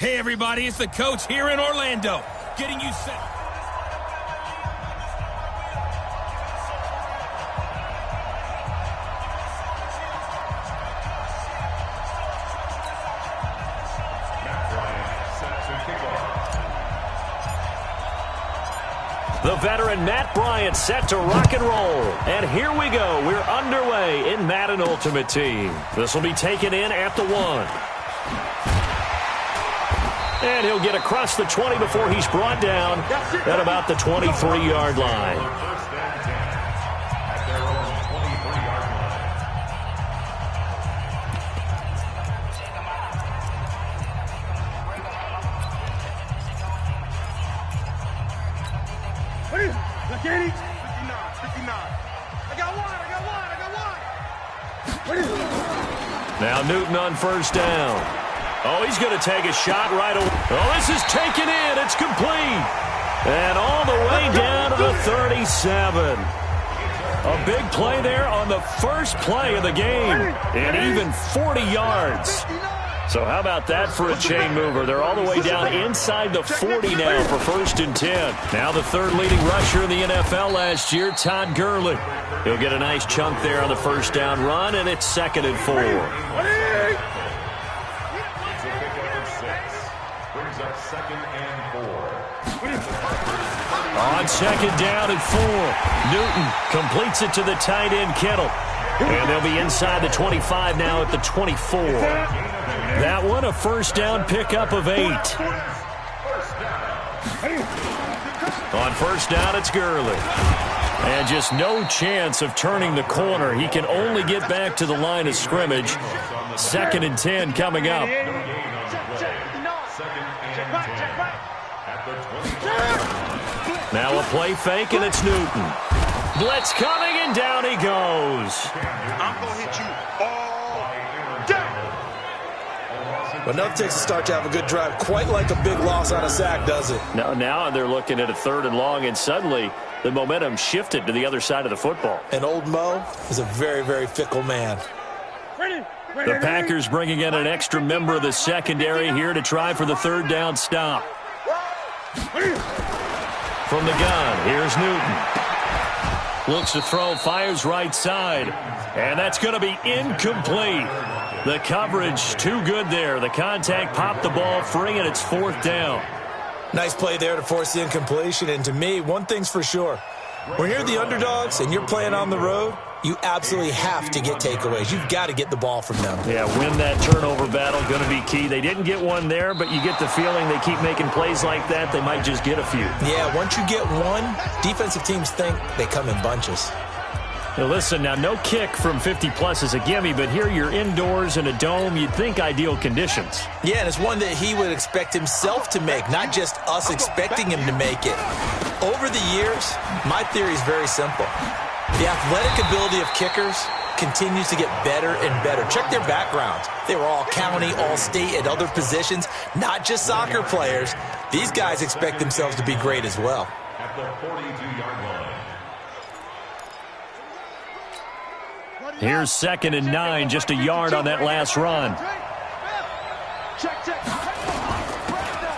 Hey everybody, it's the coach here in Orlando, getting you set. The veteran Matt Bryant set to rock and roll. And here we go. We're underway in Madden Ultimate Team. This will be taken in at the 1. And he'll get across the 20 before he's brought down at about the 23-yard line. Now Newton on first down. Oh, he's going to take a shot right away. Oh, this is taken in. It's complete. And all the way down to the 37. A big play there on the first play of the game. And even 40 yards. So how about that for a chain mover? They're all the way down inside the 40 now for 1st and 10. Now the third leading rusher in the NFL last year, Todd Gurley. He'll get a nice chunk there on the first down run, and it's 2nd and 4. On 2nd down and 4, Newton completes it to the tight end, Kittle. And they'll be inside the 25 now at the 24. That one, a first down pickup of 8. On first down, it's Gurley. And just no chance of turning the corner. He can only get back to the line of scrimmage. 2nd and 10 coming up. Now a play fake, and it's Newton. Blitz coming, and down he goes. I'm going to hit you all day. But nothing takes a start to have a good drive, quite like a big loss on a sack, does it? Now they're looking at a 3rd and long, and suddenly the momentum shifted to the other side of the football. And old Mo is a very, very fickle man. The Packers bringing in an extra member of the secondary here to try for the 3rd down stop. From the gun, here's Newton. Looks to throw, fires right side. And that's going to be incomplete. The coverage too good there. The contact popped the ball free, and it's 4th down. Nice play there to force the incompletion. And to me, one thing's for sure. When you're the underdogs and you're playing on the road, you absolutely have to get takeaways. You've got to get the ball from them. Yeah, win that turnover battle, going to be key. They didn't get one there, but you get the feeling they keep making plays like that, they might just get a few. Yeah, once you get one, defensive teams think they come in bunches. Now listen, now no kick from 50-plus is a gimme, but here you're indoors in a dome. You'd think ideal conditions. Yeah, and it's one that he would expect himself to make, not just us expecting him to make it. Over the years, my theory is very simple. The athletic ability of kickers continues to get better and better. Check their backgrounds. They were all county, all state, at other positions, not just soccer players. These guys expect themselves to be great as well. At the 42-yard line. Here's 2nd and 9, just a yard on that last run.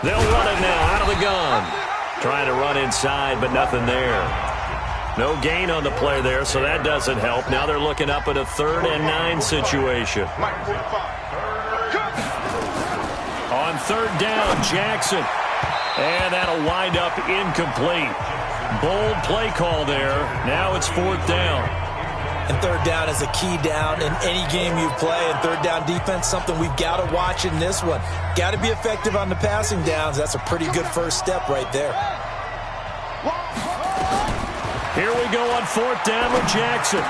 They'll run it now out of the gun. Trying to run inside, but nothing there. No gain on the play there, so that doesn't help. Now they're looking up at a 3rd and 9 situation. On 3rd down, Jackson. And that'll wind up incomplete. Bold play call there. Now it's 4th down. And 3rd down is a key down in any game you play. And 3rd down defense, something we've got to watch in this one. Got to be effective on the passing downs. That's a pretty good first step right there. Here we go on 4th down with Jackson.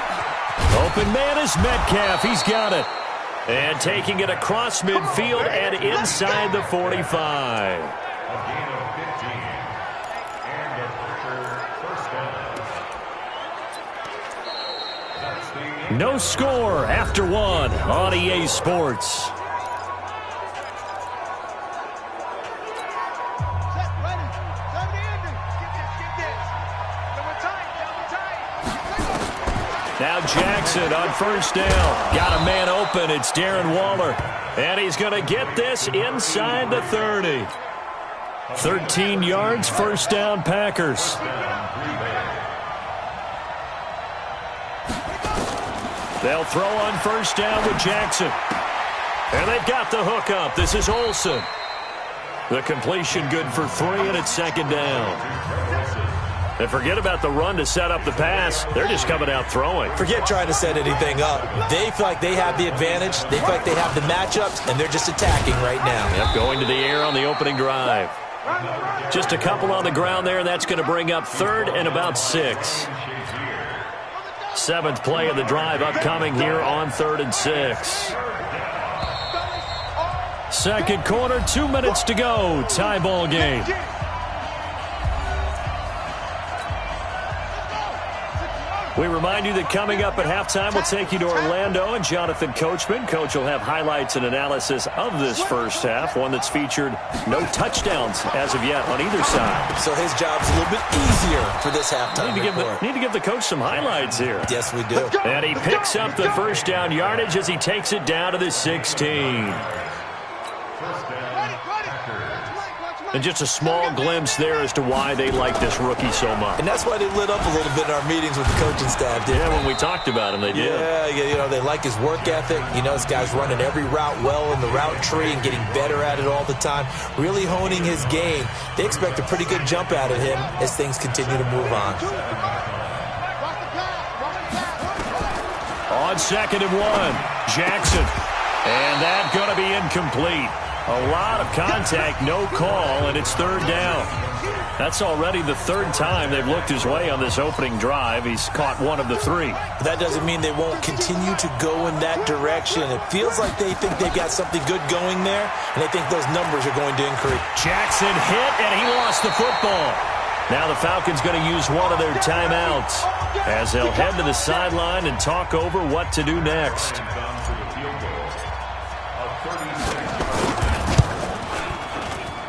Open man is Metcalf. He's got it. And taking it across midfield and inside the 45. No score after 1 on EA Sports. Now Jackson on 1st down. Got a man open. It's Darren Waller. And he's going to get this inside the 30. 13 yards, first down, Packers. They'll throw on first down with Jackson. And they've got the hook up. This is Olsen. The completion good for 3, and it's second down. And forget about the run to set up the pass. They're just coming out throwing. Forget trying to set anything up. They feel like they have the advantage. They feel like they have the matchups, and they're just attacking right now. Yep, going to the air on the opening drive. Just a couple on the ground there, and that's going to bring up 3rd and about 6. 7th play of the drive upcoming here on 3rd and 6. Second quarter, 2 minutes to go. Tie ball game. We remind you that coming up at halftime, we'll take you to Orlando and Jonathan Coachman. Coach will have highlights and analysis of this first half, one that's featured no touchdowns as of yet on either side. So his job's a little bit easier for this halftime report. Need to give the coach some highlights here. Yes, we do. And he picks up the first down yardage as he takes it down to the 16. And just a small glimpse there as to why they like this rookie so much. And that's why they lit up a little bit in our meetings with the coaching staff, didn't they? When we talked about him, they did. Yeah, you know, they like his work ethic. You know, this guy's running every route well in the route tree and getting better at it all the time, really honing his game. They expect a pretty good jump out of him as things continue to move on. On 2nd and 1, Jackson. And that's going to be incomplete. A lot of contact, no call, and it's 3rd down. That's already the 3rd time they've looked his way on this opening drive. He's caught 1 of the 3. That doesn't mean they won't continue to go in that direction. It feels like they think they've got something good going there, and they think those numbers are going to increase. Jackson hit, and he lost the football. Now the Falcons going to use one of their timeouts as they'll head to the sideline and talk over what to do next.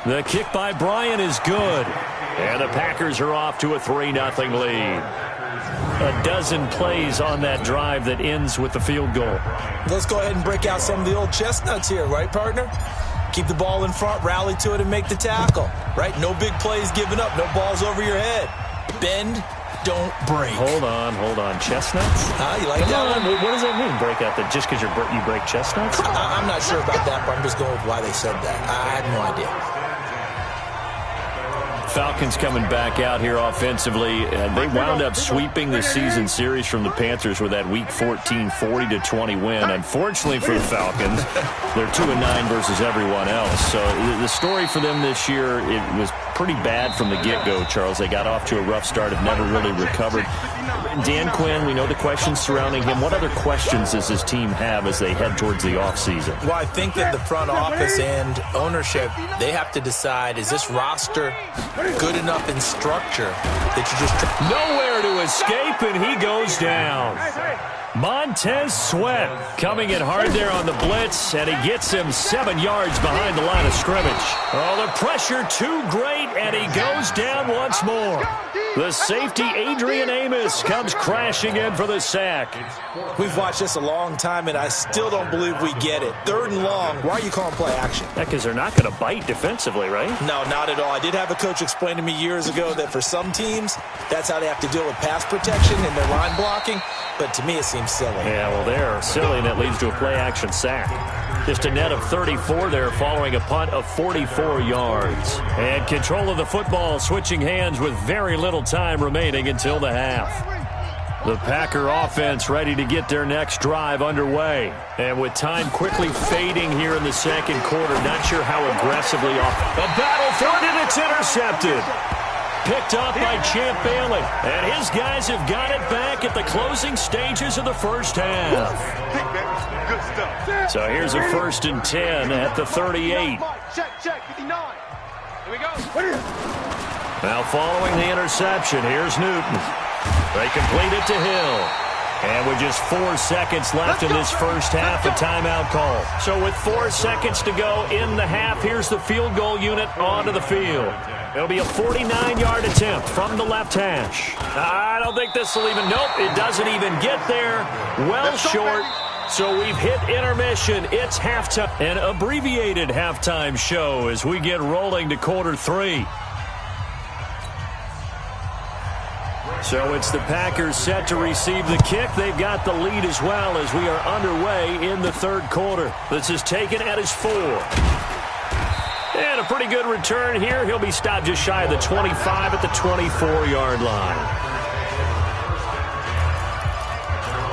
The kick by Bryant is good. And the Packers are off to a 3-0 lead. A dozen plays on that drive that ends with the field goal. Let's go ahead and break out some of the old chestnuts here, right, partner? Keep the ball in front, rally to it, and make the tackle, right? No big plays given up, no balls over your head. Bend, don't break. Hold on. Chestnuts? You like that one? What does that mean, break out? That just because you break chestnuts? I'm not sure about that, but I'm just going with why they said that. I have no idea. Falcons coming back out here offensively. They wound up sweeping the season series from the Panthers with that Week 14 40-20 win. Unfortunately for the Falcons, they're 2-9 versus everyone else. So the story for them this year, it was pretty bad from the get-go, Charles. They got off to a rough start, have never really recovered. Dan Quinn, we know the questions surrounding him. What other questions does his team have as they head towards the offseason? Well, I think that the front office and ownership, they have to decide, is this roster good enough in structure that you just... Nowhere to escape, and he goes down. Montez Sweat coming in hard there on the blitz, and he gets him 7 yards behind the line of scrimmage. Oh, the pressure too great, and he goes down once more. The safety, Adrian Amos, comes crashing in for the sack. We've watched this a long time, and I still don't believe we get it. 3rd and long, why are you calling play action? Because they're not going to bite defensively, right? No, not at all. I did have a coach explain to me years ago that for some teams, that's how they have to deal with pass protection and their line blocking. But to me, it seems silly. Yeah, well, they're silly, and that leads to a play-action sack. Just a net of 34 there following a punt of 44 yards. And control of the football switching hands with very little time remaining until the half. The Packer offense ready to get their next drive underway. And with time quickly fading here in the second quarter, not sure how aggressively off. A battle for it, and it's intercepted. Picked up by Champ Bailey. And his guys have got it back at the closing stages of the first half. So here's a 1st and 10 at the 38. Check, 59. Here we go. Now following the interception, here's Newton. They complete it to Hill. And with just 4 seconds left in this first half, a timeout call. So with 4 seconds to go in the half, here's the field goal unit onto the field. It'll be a 49-yard attempt from the left hash. I don't think this will even, nope, it doesn't even get there. Well short. So we've hit intermission. It's halftime, an abbreviated halftime show as we get rolling to quarter 3. So it's the Packers set to receive the kick. They've got the lead as well as we are underway in the third quarter. This is taken at his 4. And a pretty good return here. He'll be stopped just shy of the 25 at the 24-yard line.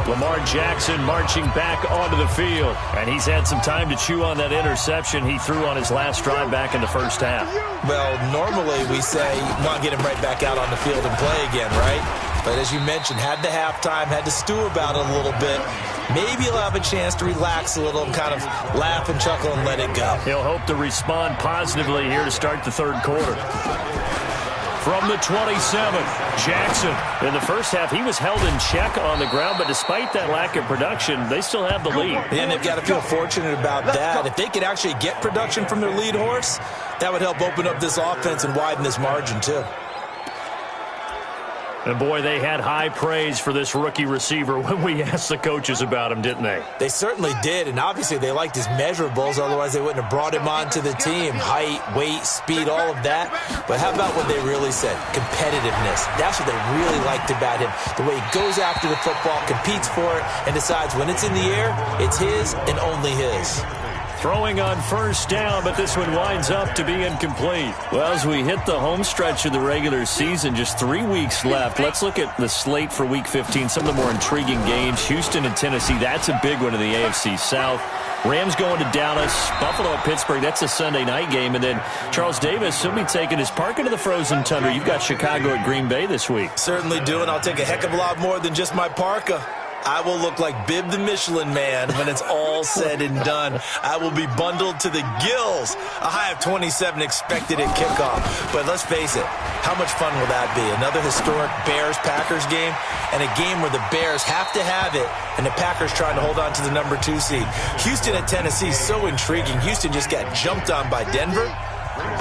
Lamar Jackson marching back onto the field. And he's had some time to chew on that interception he threw on his last drive back in the first half. Well, normally we say, want to get him right back out on the field and play again, right? But as you mentioned, had the halftime, had to stew about it a little bit. Maybe he'll have a chance to relax a little and kind of laugh and chuckle and let it go. He'll hope to respond positively here to start the third quarter. From the 27, Jackson. In the first half, he was held in check on the ground, but despite that lack of production, they still have the lead. And they've got to feel fortunate about that. If they could actually get production from their lead horse, that would help open up this offense and widen this margin, too. And, boy, they had high praise for this rookie receiver when we asked the coaches about him, didn't they? They certainly did, and obviously they liked his measurables. Otherwise, they wouldn't have brought him onto the team. Height, weight, speed, all of that. But how about what they really said? Competitiveness. That's what they really liked about him. The way he goes after the football, competes for it, and decides when it's in the air, it's his and only his. Throwing on first down, but this one winds up to be incomplete. Well, as we hit the home stretch of the regular season, just 3 weeks left. Let's look at the slate for Week 15, some of the more intriguing games. Houston and Tennessee, that's a big one in the AFC South. Rams going to Dallas, Buffalo at Pittsburgh, that's a Sunday night game. And then Charles Davis, he'll be taking his parka to the frozen tundra. You've got Chicago at Green Bay this week. Certainly do, and I'll take a heck of a lot more than just my parka. I will look like Bib the Michelin Man when it's all said and done. I will be bundled to the gills. A high of 27 expected at kickoff. But let's face it, how much fun will that be? Another historic Bears-Packers game, and a game where the Bears have to have it, and the Packers trying to hold on to the number 2 seed. Houston at Tennessee, so intriguing. Houston just got jumped on by Denver.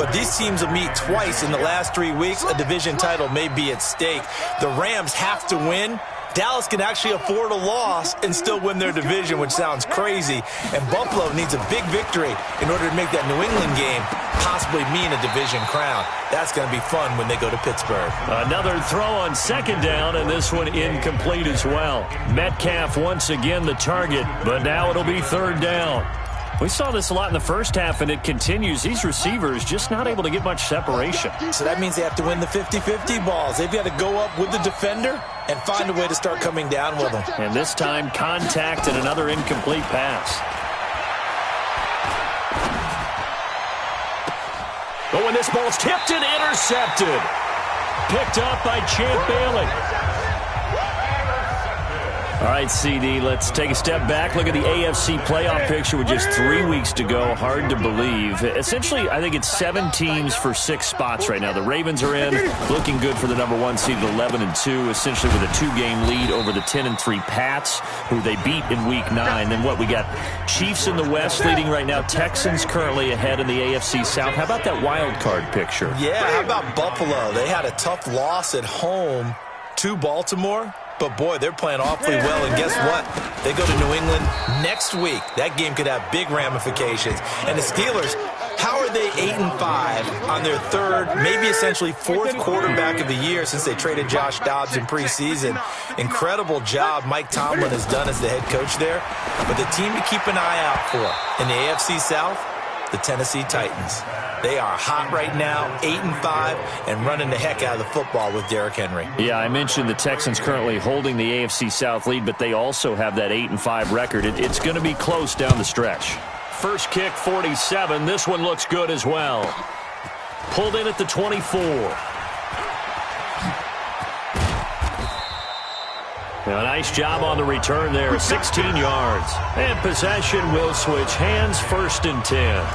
But these teams will meet twice in the last 3 weeks. A division title may be at stake. The Rams have to win. Dallas can actually afford a loss and still win their division, which sounds crazy. And Buffalo needs a big victory in order to make that New England game possibly mean a division crown. That's going to be fun when they go to Pittsburgh. Another throw on second down, and this one incomplete as well. Metcalf once again the target, but now it'll be third down. We saw this a lot in the first half, and it continues. These receivers just not able to get much separation. So that means they have to win the 50-50 balls. They've got to go up with the defender and find a way to start coming down with them. And this time, contact and another incomplete pass. Oh, and this ball's tipped and intercepted. Picked up by Champ Bailey. All right, CD, let's take a step back. Look at the AFC playoff picture with just 3 weeks to go. Hard to believe. Essentially, I think it's 7 teams for 6 spots right now. The Ravens are in, looking good for the number 1 seed at 11-2, essentially with a 2-game lead over the 10-3 Pats, who they beat in Week 9. Then what, we got Chiefs in the West leading right now. Texans currently ahead in the AFC South. How about that wild card picture? Yeah, how about Buffalo? They had a tough loss at home to Baltimore. But, boy, they're playing awfully well. And guess what? They go to New England next week. That game could have big ramifications. And the Steelers, how are they 8-5 on their third, maybe essentially 4th quarterback of the year since they traded Josh Dobbs in preseason? Incredible job Mike Tomlin has done as the head coach there. But the team to keep an eye out for in the AFC South, the Tennessee Titans. They are hot right now, 8-5, and running the heck out of the football with Derrick Henry. Yeah, I mentioned the Texans currently holding the AFC South lead, but they also have that 8-5 record. It's going to be close down the stretch. First kick, 47. This one looks good as well. Pulled in at the 24. A nice job on the return there, 16 yards. And possession will switch hands, 1st and 10.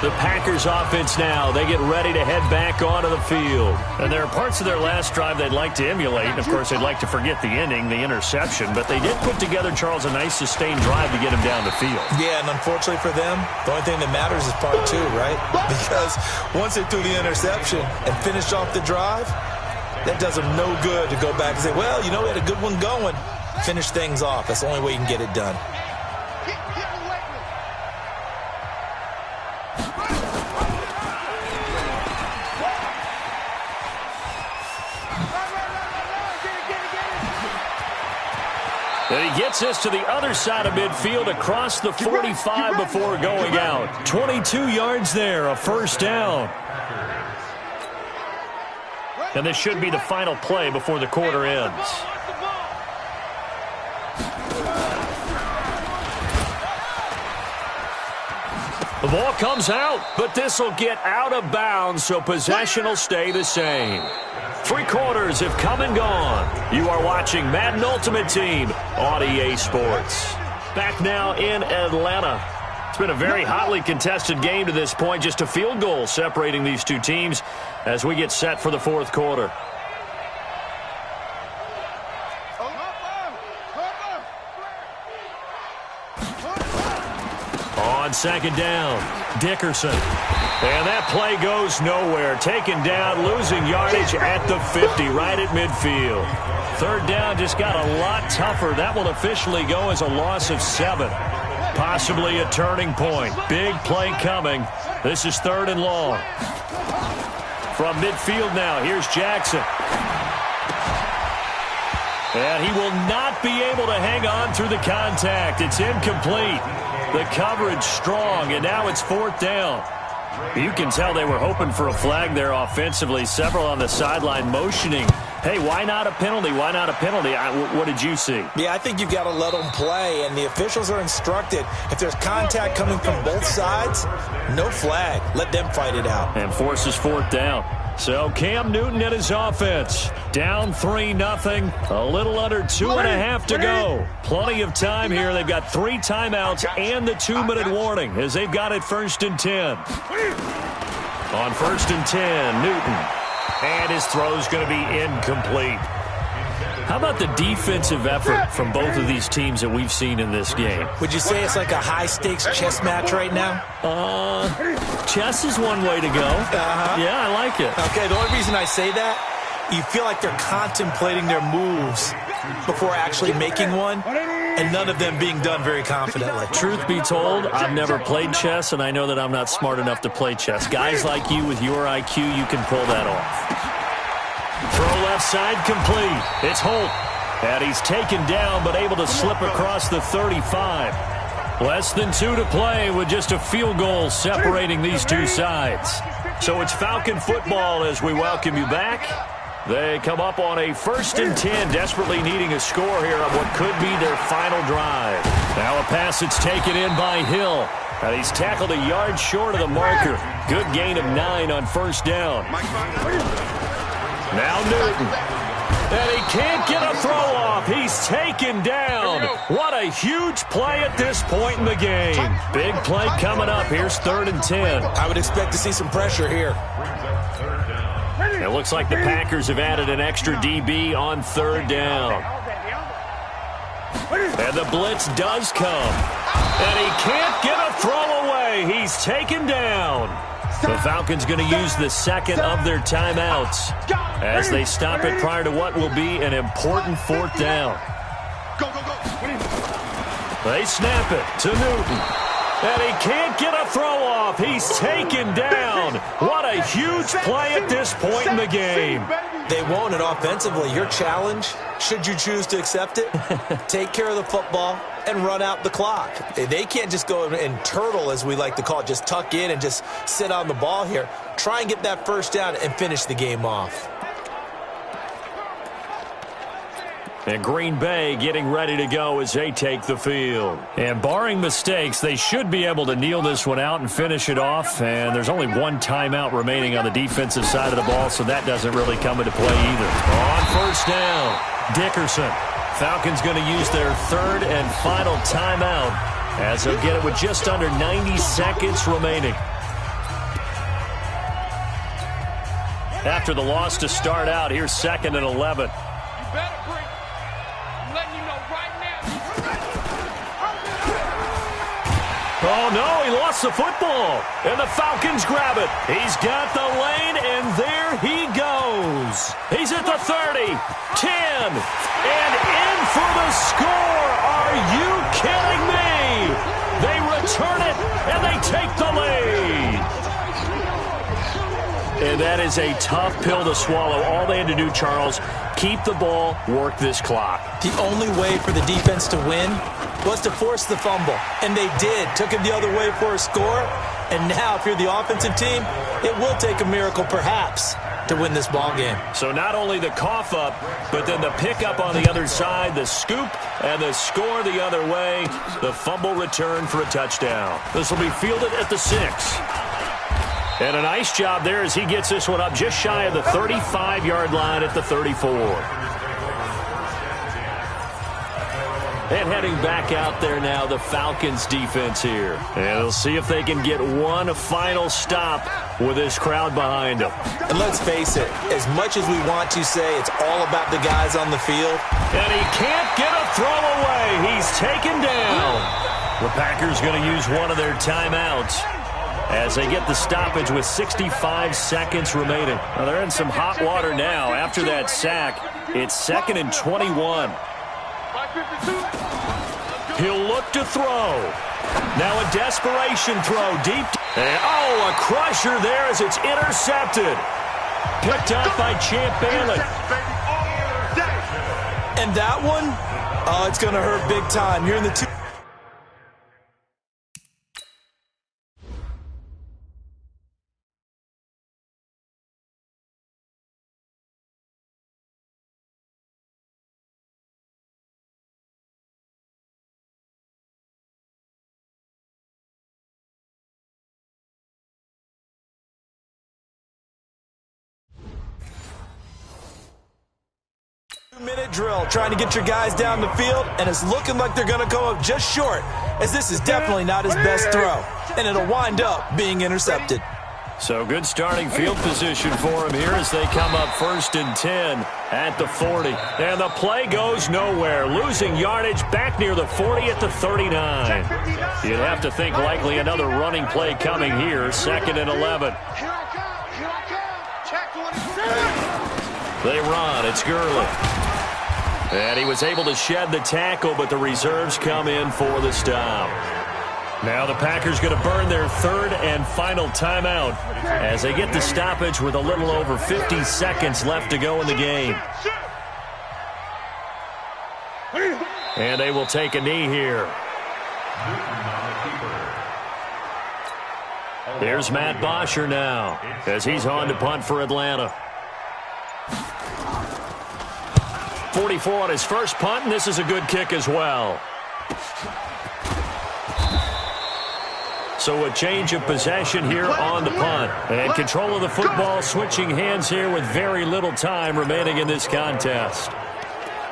The Packers offense now, they get ready to head back onto the field. And there are parts of their last drive they'd like to emulate. And, of course, they'd like to forget the ending, the interception. But they did put together, Charles, a nice sustained drive to get him down the field. Yeah, and unfortunately for them, the only thing that matters is part 2, right? Because once they threw the interception and finished off the drive, that does them no good to go back and say, well, you know, we had a good one going. Finish things off. That's the only way you can get it done. And he gets this to the other side of midfield across the 45 before going out. 22 yards there, a first down. And this should be the final play before the quarter ends. The ball comes out, but this will get out of bounds, so possession will stay the same. 3 quarters have come and gone. You are watching Madden Ultimate Team on EA Sports. Back now in Atlanta. It's been a very hotly contested game to this point. Just a field goal separating these two teams as we get set for the fourth quarter. On second down, Dickerson. And that play goes nowhere. Taken down, losing yardage at the 50, right at midfield. Third down just got a lot tougher. That will officially go as a loss of 7. Possibly a turning point. Big play coming. This is 3rd and long. From midfield now, here's Jackson. And he will not be able to hang on through the contact. It's incomplete. The coverage strong, and now it's 4th down. You can tell they were hoping for a flag there offensively. Several on the sideline motioning, hey, why not a penalty? Why not a penalty? What did you see? Yeah, I think you've got to let them play, and the officials are instructed. If there's contact coming from both sides, no flag. Let them fight it out. And forces 4th down. So Cam Newton and his offense down 3-0. A little under 2.5 to go. Plenty of time here. They've got 3 timeouts and the 2-minute warning as they've got it 1st and 10. On 1st and 10, Newton. And his throw's going to be incomplete. How about the defensive effort from both of these teams that we've seen in this game? Would you say it's like a high-stakes chess match right now? Chess is one way to go. Yeah, I like it. Okay, the only reason I say that, you feel like they're contemplating their moves before actually making one, and none of them being done very confidently. Truth be told, I've never played chess, and I know that I'm not smart enough to play chess. Guys like you with your IQ, you can pull that off. Throw left side complete. It's Holt. And he's taken down but able to slip across the 35. Less than 2 to play with just a field goal separating these two sides. So it's Falcon football as we welcome you back. They come up on a 1st and 10, desperately needing a score here on what could be their final drive. Now a pass that's taken in by Hill. And he's tackled a yard short of the marker. Good gain of 9 on 1st down. Now Newton. And he can't get a throw off. He's taken down. What a huge play at this point in the game. Big play coming up. Here's 3rd and 10. I would expect to see some pressure here. It looks like the Packers have added an extra DB on 3rd down. And the blitz does come. And he can't get a throw away. He's taken down. The Falcons going to use the 2nd of their timeouts as they stop it prior to what will be an important 4th down. They snap it to Newton. And he can't get a throw off. He's taken down. What a huge play at this point in the game. They won't, and offensively, your challenge, should you choose to accept it, take care of the football and run out the clock. They can't just go and turtle, as we like to call it, just tuck in and just sit on the ball here. Try and get that 1st down and finish the game off. And Green Bay getting ready to go as they take the field. And barring mistakes, they should be able to kneel this one out and finish it off. And there's only 1 timeout remaining on the defensive side of the ball, so that doesn't really come into play either. On 1st down, Dickerson. Falcons going to use their 3rd and final timeout as they'll get it with just under 90 seconds remaining. After the loss to start out, here's 2nd and 11. Oh, no, he lost the football. And the Falcons grab it. He's got the lane, and there he goes. He's at the 30, 10, and in for the score. Are you kidding me? They return it, and they take the lead. And that is a tough pill to swallow. All they had to do, Charles, keep the ball, work this clock. The only way for the defense to win was to force the fumble. And they did. Took it the other way for a score. And now, if you're the offensive team, it will take a miracle, perhaps, to win this ball game. So not only the cough up, but then the pickup on the other side, the scoop, and the score the other way. The fumble return for a touchdown. This will be fielded at the 6. And a nice job there as he gets this one up just shy of the 35-yard line at the 34. And heading back out there now, the Falcons defense here. And they'll see if they can get one final stop with this crowd behind them. And let's face it, as much as we want to say it's all about the guys on the field. And he can't get a throw away. He's taken down. The Packers going to use one of their timeouts as they get the stoppage with 65 seconds remaining. Now they're in some hot water now. After that sack, it's 2nd and 21. He'll look to throw. Now a desperation throw deep. And, oh, a crusher there as it's intercepted. Picked up by Champ Bailey. And that one, oh, it's going to hurt big time. You're in the 2. Minute drill, trying to get your guys down the field, and it's looking like they're going to go up just short, as this is definitely not his best throw, and it'll wind up being intercepted. So good starting field position for him here as they come up 1st and 10 at the 40. And the play goes nowhere, losing yardage back near the 40 at the 39. You'd have to think likely another running play coming here, 2nd and 11. They run, it's Gurley. And he was able to shed the tackle, but the reserves come in for the stop. Now the Packers going to burn their 3rd and final timeout as they get the stoppage with a little over 50 seconds left to go in the game. And they will take a knee here. There's Matt Bosher now as he's on to punt for Atlanta. 44 on his first punt, and this is a good kick as well. So a change of possession here on the punt. And control of the football, switching hands here with very little time remaining in this contest.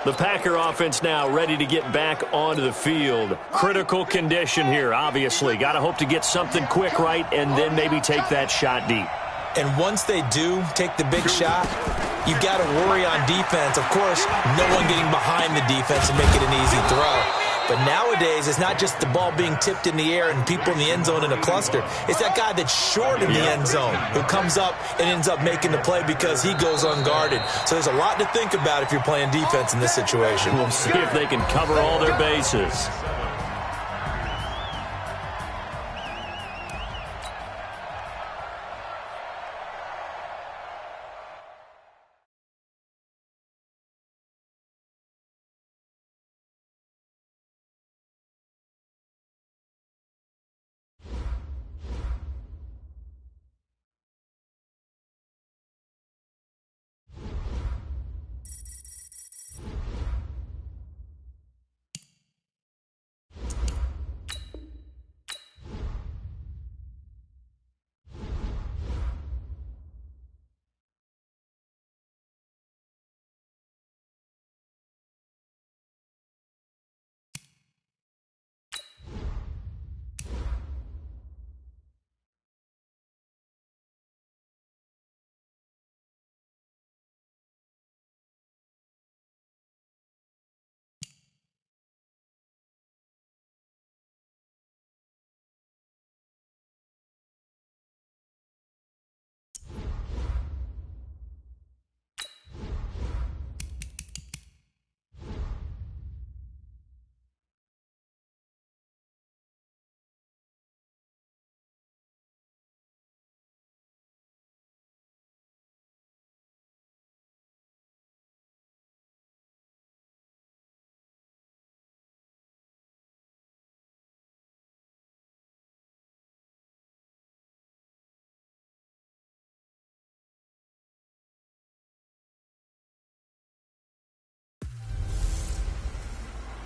The Packer offense now ready to get back onto the field. Critical condition here, obviously. Got to hope to get something quick right and then maybe take that shot deep. And once they do take the big shot, you got to worry on defense. Of course, no one getting behind the defense and make it an easy throw. But nowadays, it's not just the ball being tipped in the air and people in the end zone in a cluster. It's that guy that's short in the end zone who comes up and ends up making the play because he goes unguarded. So there's a lot to think about if you're playing defense in this situation. We'll see if they can cover all their bases.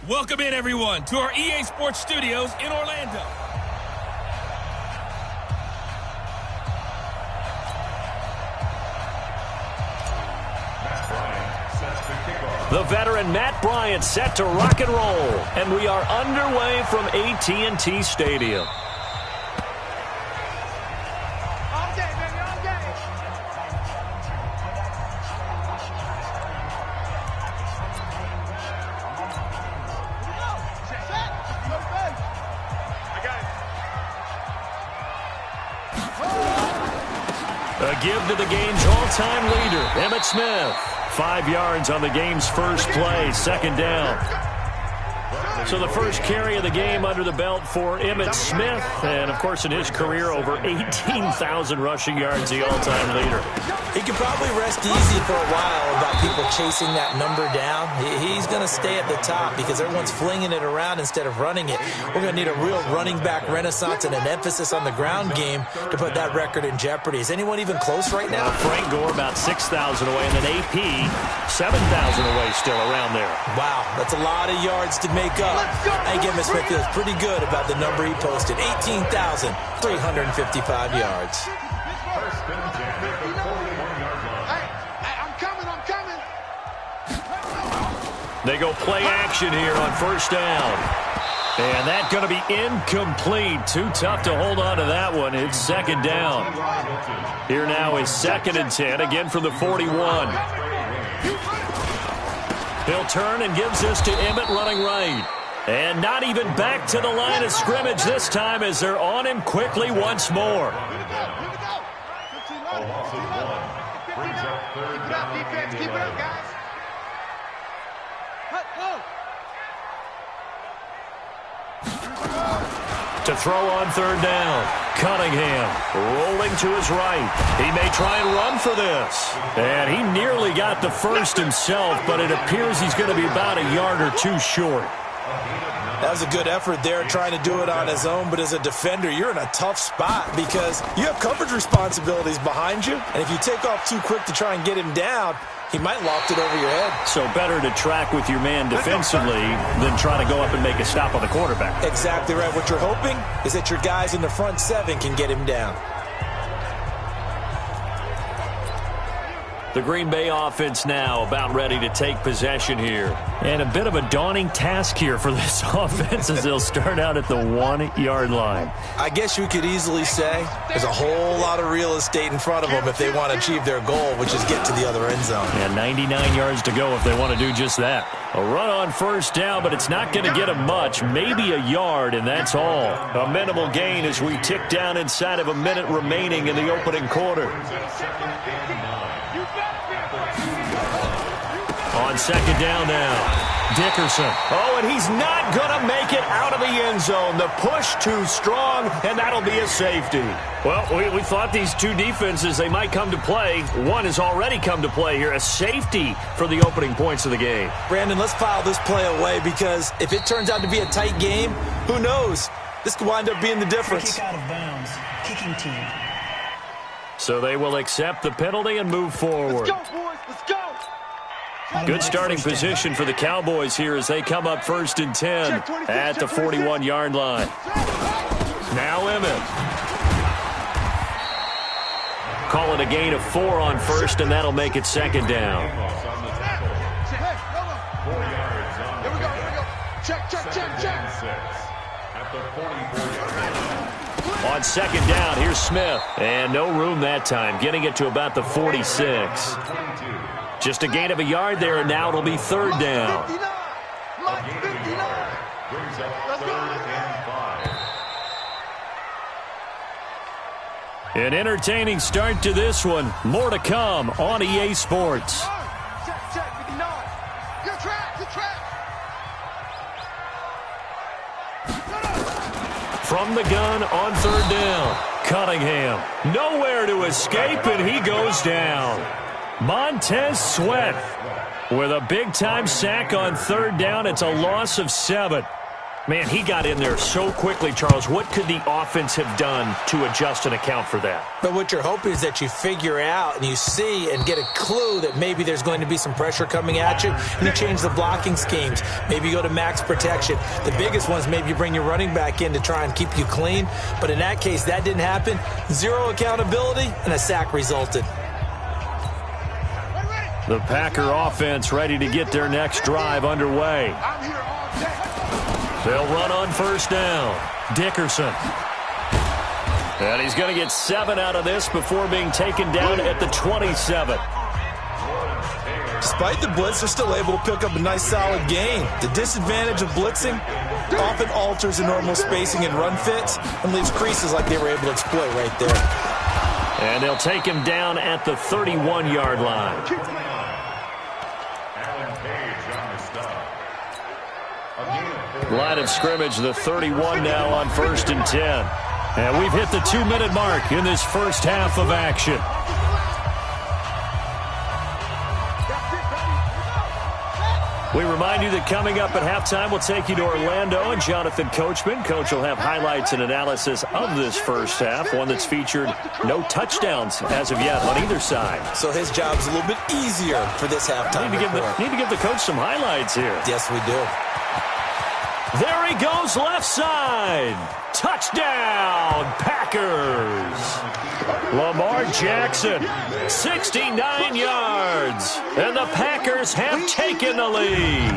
Welcome in, everyone, to our EA Sports Studios in Orlando. The veteran Matt Bryant set to rock and roll, and we are underway from AT&T Stadium. A give to the game's all-time leader, Emmitt Smith. 5 yards on the game's first play, second down. So the first carry of the game under the belt for Emmitt Smith. And, of course, in his career, over 18,000 rushing yards, the all-time leader. He can probably rest easy for a while about people chasing that number down. He's going to stay at the top because everyone's flinging it around instead of running it. We're going to need a real running back renaissance and an emphasis on the ground game to put that record in jeopardy. Is anyone even close right now? Frank Gore about 6,000 away, and then AP 7,000 away still around there. Wow, that's a lot of yards to make up. I think Emmitt Smith feels pretty good about the number he posted. 18,355 yards. They go play action here on first down. And that's going to be incomplete. Too tough to hold on to that one. It's second down. Here now is 2nd and 10, again from the 41. He'll turn and gives this to Emmitt running right. And not even back to the line of scrimmage this time as they're on him quickly once more. Keep it up, guys. To throw on third down. Cunningham rolling to his right. He may try and run for this. And he nearly got the first himself, but it appears he's going to be about a yard or two short. That was a good effort there trying to do it on his own, but as a defender, you're in a tough spot because you have coverage responsibilities behind you, and if you take off too quick to try and get him down, he might loft it over your head. So better to track with your man defensively than try to go up and make a stop on the quarterback. Exactly right. What you're hoping is that your guys in the front 7 can get him down. The Green Bay offense now about ready to take possession here. And a bit of a daunting task here for this offense as they'll start out at the 1-yard line. I guess you could easily say there's a whole lot of real estate in front of them if they want to achieve their goal, which is get to the other end zone. And 99 yards to go if they want to do just that. A run on first down, but it's not going to get them much. Maybe a yard, and that's all. A minimal gain as we tick down inside of a minute remaining in the opening quarter. On second down now. Dickerson. Oh, and he's not going to make it out of the end zone. The push too strong, and that'll be a safety. Well, we thought these two defenses, they might come to play. One has already come to play here. A safety for the opening points of the game. Brandon, let's file this play away because if it turns out to be a tight game, who knows? This could wind up being the difference. Kick out of bounds. Kicking team. So they will accept the penalty and move forward. Let's go, boys. Let's go. Good starting position for the Cowboys here as they come up 1st and 10 at the 41-yard line. Now Emmitt. Call it a gain of 4 on first, and that'll make it second down. Here we go. Check. On second down, here's Smith. And no room that time, getting it to about the 46. Just a gain of a yard there, and now it'll be third down. An entertaining start to this one. More to come on EA Sports. Check, 59. Good track. From the gun on third down. Cunningham. Nowhere to escape, and he goes down. Montez Sweat with a big-time sack on third down. It's a loss of 7. Man, he got in there so quickly, Charles. What could the offense have done to adjust and account for that? But what you're hoping is that you figure out and you see and get a clue that maybe there's going to be some pressure coming at you, and you change the blocking schemes. Maybe you go to max protection. The biggest ones, maybe you bring your running back in to try and keep you clean. But in that case, that didn't happen. Zero accountability, and a sack resulted. The Packer offense ready to get their next drive underway. They'll run on first down. Dickerson. And he's going to get 7 out of this before being taken down at the 27. Despite the blitz, they're still able to pick up a nice solid gain. The disadvantage of blitzing often alters the normal spacing and run fits and leaves creases like they were able to exploit right there. And they'll take him down at the 31-yard line. Line of scrimmage, the 31 now on 1st and 10. And we've hit the 2-minute mark in this first half of action. We remind you that coming up at halftime, we'll take you to Orlando and Jonathan Coachman. Coach will have highlights and analysis of this first half, one that's featured no touchdowns as of yet on either side. So his job's a little bit easier for this halftime. Need to give the coach some highlights here. Yes, we do. There he goes, left side. Touchdown, Packers. Lamar Jackson, 69 yards. And the Packers have taken the lead.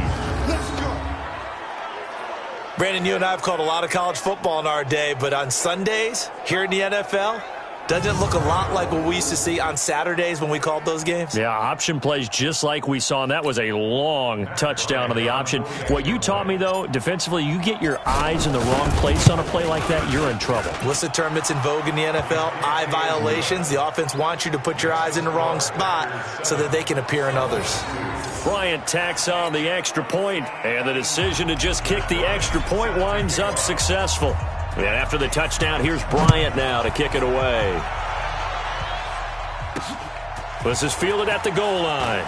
Brandon, you and I have called a lot of college football in our day, but on Sundays, here in the NFL, doesn't it look a lot like what we used to see on Saturdays when we called those games? Yeah, option plays just like we saw, and that was a long touchdown on the option. What you taught me, though, defensively, you get your eyes in the wrong place on a play like that, you're in trouble. What's the term that's in vogue in the NFL? Eye violations. The offense wants you to put your eyes in the wrong spot so that they can appear in others. Bryant tacks on the extra point, and the decision to just kick the extra point winds up successful. And after the touchdown, here's Bryant now to kick it away. This is fielded at the goal line.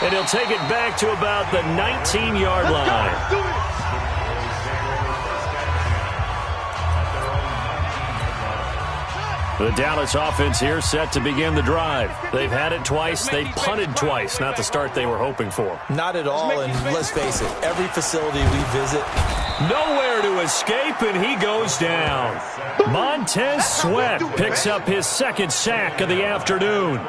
And he'll take it back to about the 19-yard line. The Dallas offense here set to begin the drive. They've had it twice. They've punted twice. Not the start they were hoping for. Not at all, and let's face it, every facility we visit, nowhere to escape, and he goes down. Montez Sweat picks up his second sack of the afternoon.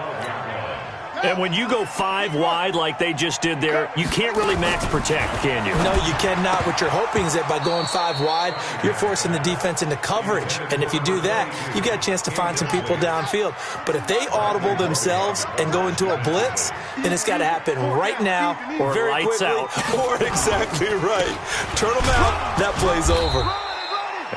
And when you go 5 wide like they just did there, you can't really max protect, can you? No, you cannot. What you're hoping is that by going 5 wide, you're forcing the defense into coverage. And if you do that, you get a chance to find some people downfield. But if they audible themselves and go into a blitz, then it's got to happen right now, or very lights quickly, out. Or exactly right. Turn them out, that play's over.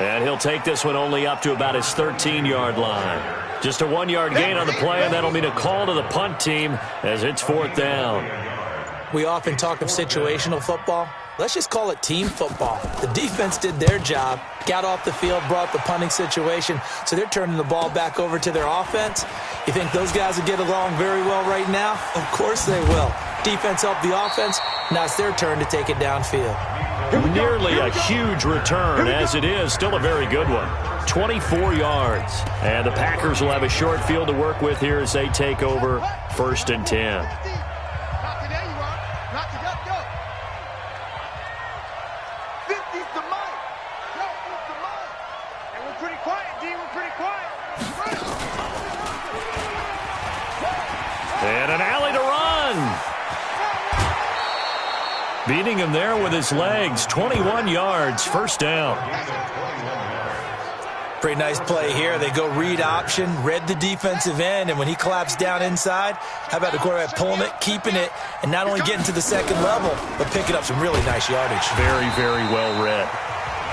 And he'll take this one only up to about his 13-yard line. Just a 1-yard gain on the play, and that'll mean a call to the punt team as it's 4th down. We often talk of situational football. Let's just call it team football. The defense did their job, got off the field, brought the punting situation, so they're turning the ball back over to their offense. You think those guys will get along very well right now? Of course they will. Defense helped the offense. Now it's their turn to take it downfield. Nearly a huge return, as it is. Still a very good one. 24 yards. And the Packers will have a short field to work with here as they take over 1st and 10. And an alley to run. Beating him there with his legs. 21 yards, 1st down. Pretty nice play here. They go read option, read the defensive end, and when he collapsed down inside, how about the quarterback pulling it, keeping it, and not only getting to the second level, but picking up some really nice yardage. Very, very well read.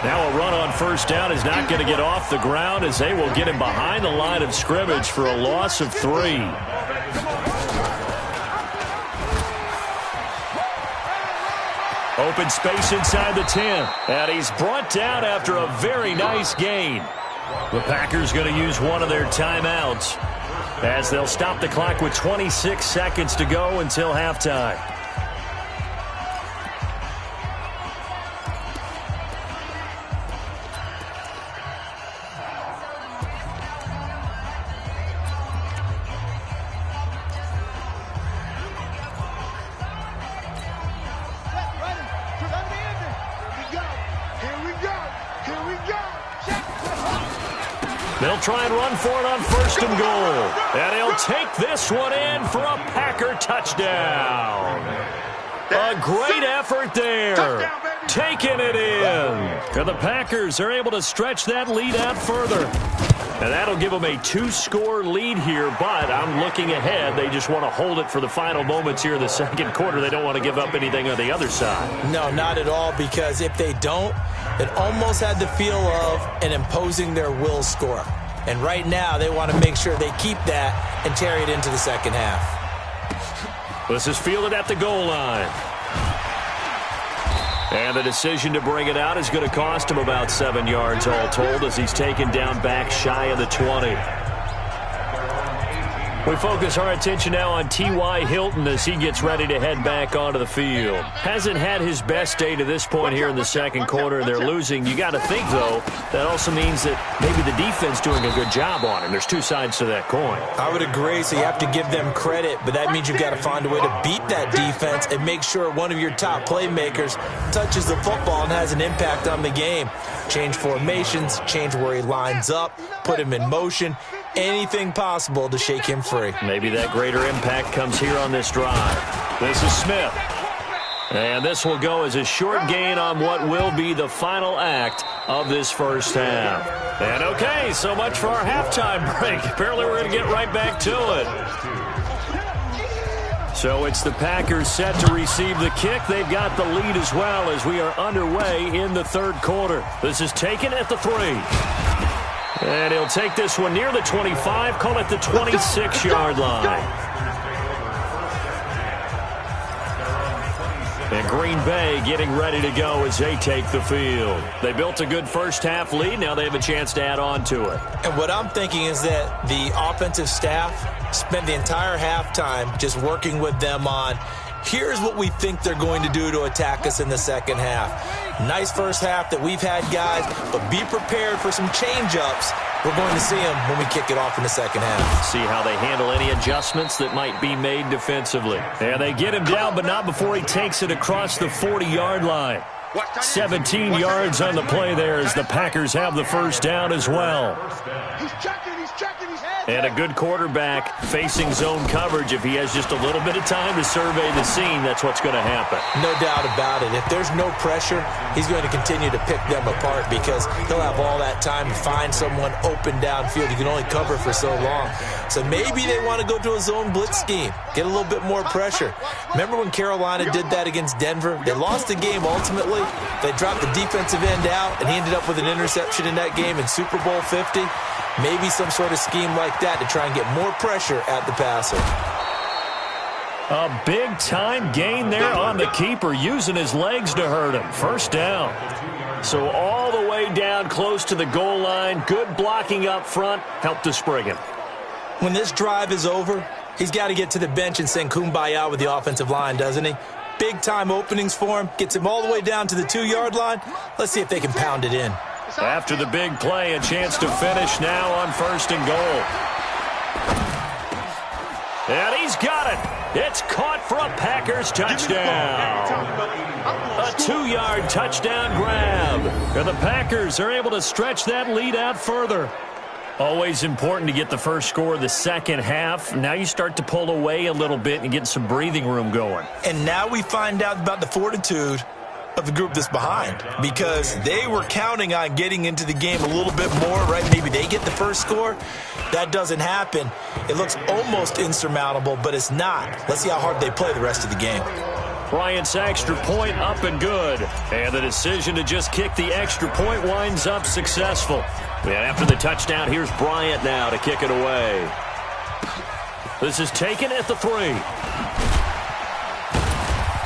Now a run on 1st down is not going to get off the ground as they will get him behind the line of scrimmage for a loss of 3. Open space inside the 10. And he's brought down after a very nice gain. The Packers going to use one of their timeouts as they'll stop the clock with 26 seconds to go until halftime. They'll try and run for it on 1st and goal. And he'll take this one in for a Packer touchdown. A great effort there. Taking it in. And the Packers are able to stretch that lead out further. And that'll give them a 2-score lead here, but I'm looking ahead. They just want to hold it for the final moments here in the second quarter. They don't want to give up anything on the other side. No, not at all, because if they don't, it almost had the feel of an imposing their will score. And right now, they want to make sure they keep that and carry it into the second half. This is fielded at the goal line. And the decision to bring it out is going to cost him about 7 yards all told as he's taken down back shy of the 20. We focus our attention now on T.Y. Hilton as he gets ready to head back onto the field. Hasn't had his best day to this point here in the second quarter. They're losing. You got to think, though, that also means that maybe the defense doing a good job on him. There's two sides to that coin. I would agree, so you have to give them credit, but that means you've got to find a way to beat that defense and make sure one of your top playmakers touches the football and has an impact on the game. Change formations, change where he lines up, put him in motion, anything possible to shake him free. Maybe that greater impact comes here on this drive. This is Smith. And this will go as a short gain on what will be the final act of this first half. And okay, so much for our halftime break. Apparently we're going to get right back to it. So it's the Packers set to receive the kick. They've got the lead as well as we are underway in the third quarter. This is taken at the 3. And he'll take this one near the 25, call it the 26-yard line. And Green Bay getting ready to go as they take the field. They built a good first-half lead. Now they have a chance to add on to it. And what I'm thinking is that the offensive staff spent the entire halftime just working with them on, here's what we think they're going to do to attack us in the second half. Nice first half that we've had, guys, but be prepared for some change-ups. We're going to see them when we kick it off in the second half. See how they handle any adjustments that might be made defensively. And they get him down, but not before he takes it across the 40-yard line. 17 yards on the play there as the Packers have the first down as well. And a good quarterback facing zone coverage. If he has just a little bit of time to survey the scene, that's what's going to happen. No doubt about it. If there's no pressure, he's going to continue to pick them apart because he'll have all that time to find someone open downfield. He can only cover for so long. So maybe they want to go to a zone blitz scheme, get a little bit more pressure. Remember when Carolina did that against Denver? They lost the game ultimately. They dropped the defensive end out, and he ended up with an interception in that game in Super Bowl 50. Maybe some sort of scheme like that to try and get more pressure at the passer. A big-time gain there on the keeper, using his legs to hurt him. First down. So all the way down close to the goal line. Good blocking up front. Helped to spring him. When this drive is over, he's got to get to the bench and sing kumbaya with the offensive line, doesn't he? Big-time openings for him. Gets him all the way down to the 2-yard line. Let's see if they can pound it in. After the big play, a chance to finish now on 1st and goal. And he's got it. It's caught for a Packers touchdown. A 2-yard touchdown grab. And the Packers are able to stretch that lead out further. Always important to get the first score of the second half. Now you start to pull away a little bit and get some breathing room going. And now we find out about the fortitude of the group that's behind, because they were counting on getting into the game a little bit more, right? Maybe they get the first score. That doesn't happen. It looks almost insurmountable, but it's not. Let's see how hard they play the rest of the game. Bryant's extra point up and good. And the decision to just kick the extra point winds up successful. And after the touchdown, here's Bryant now to kick it away. This is taken at the 3.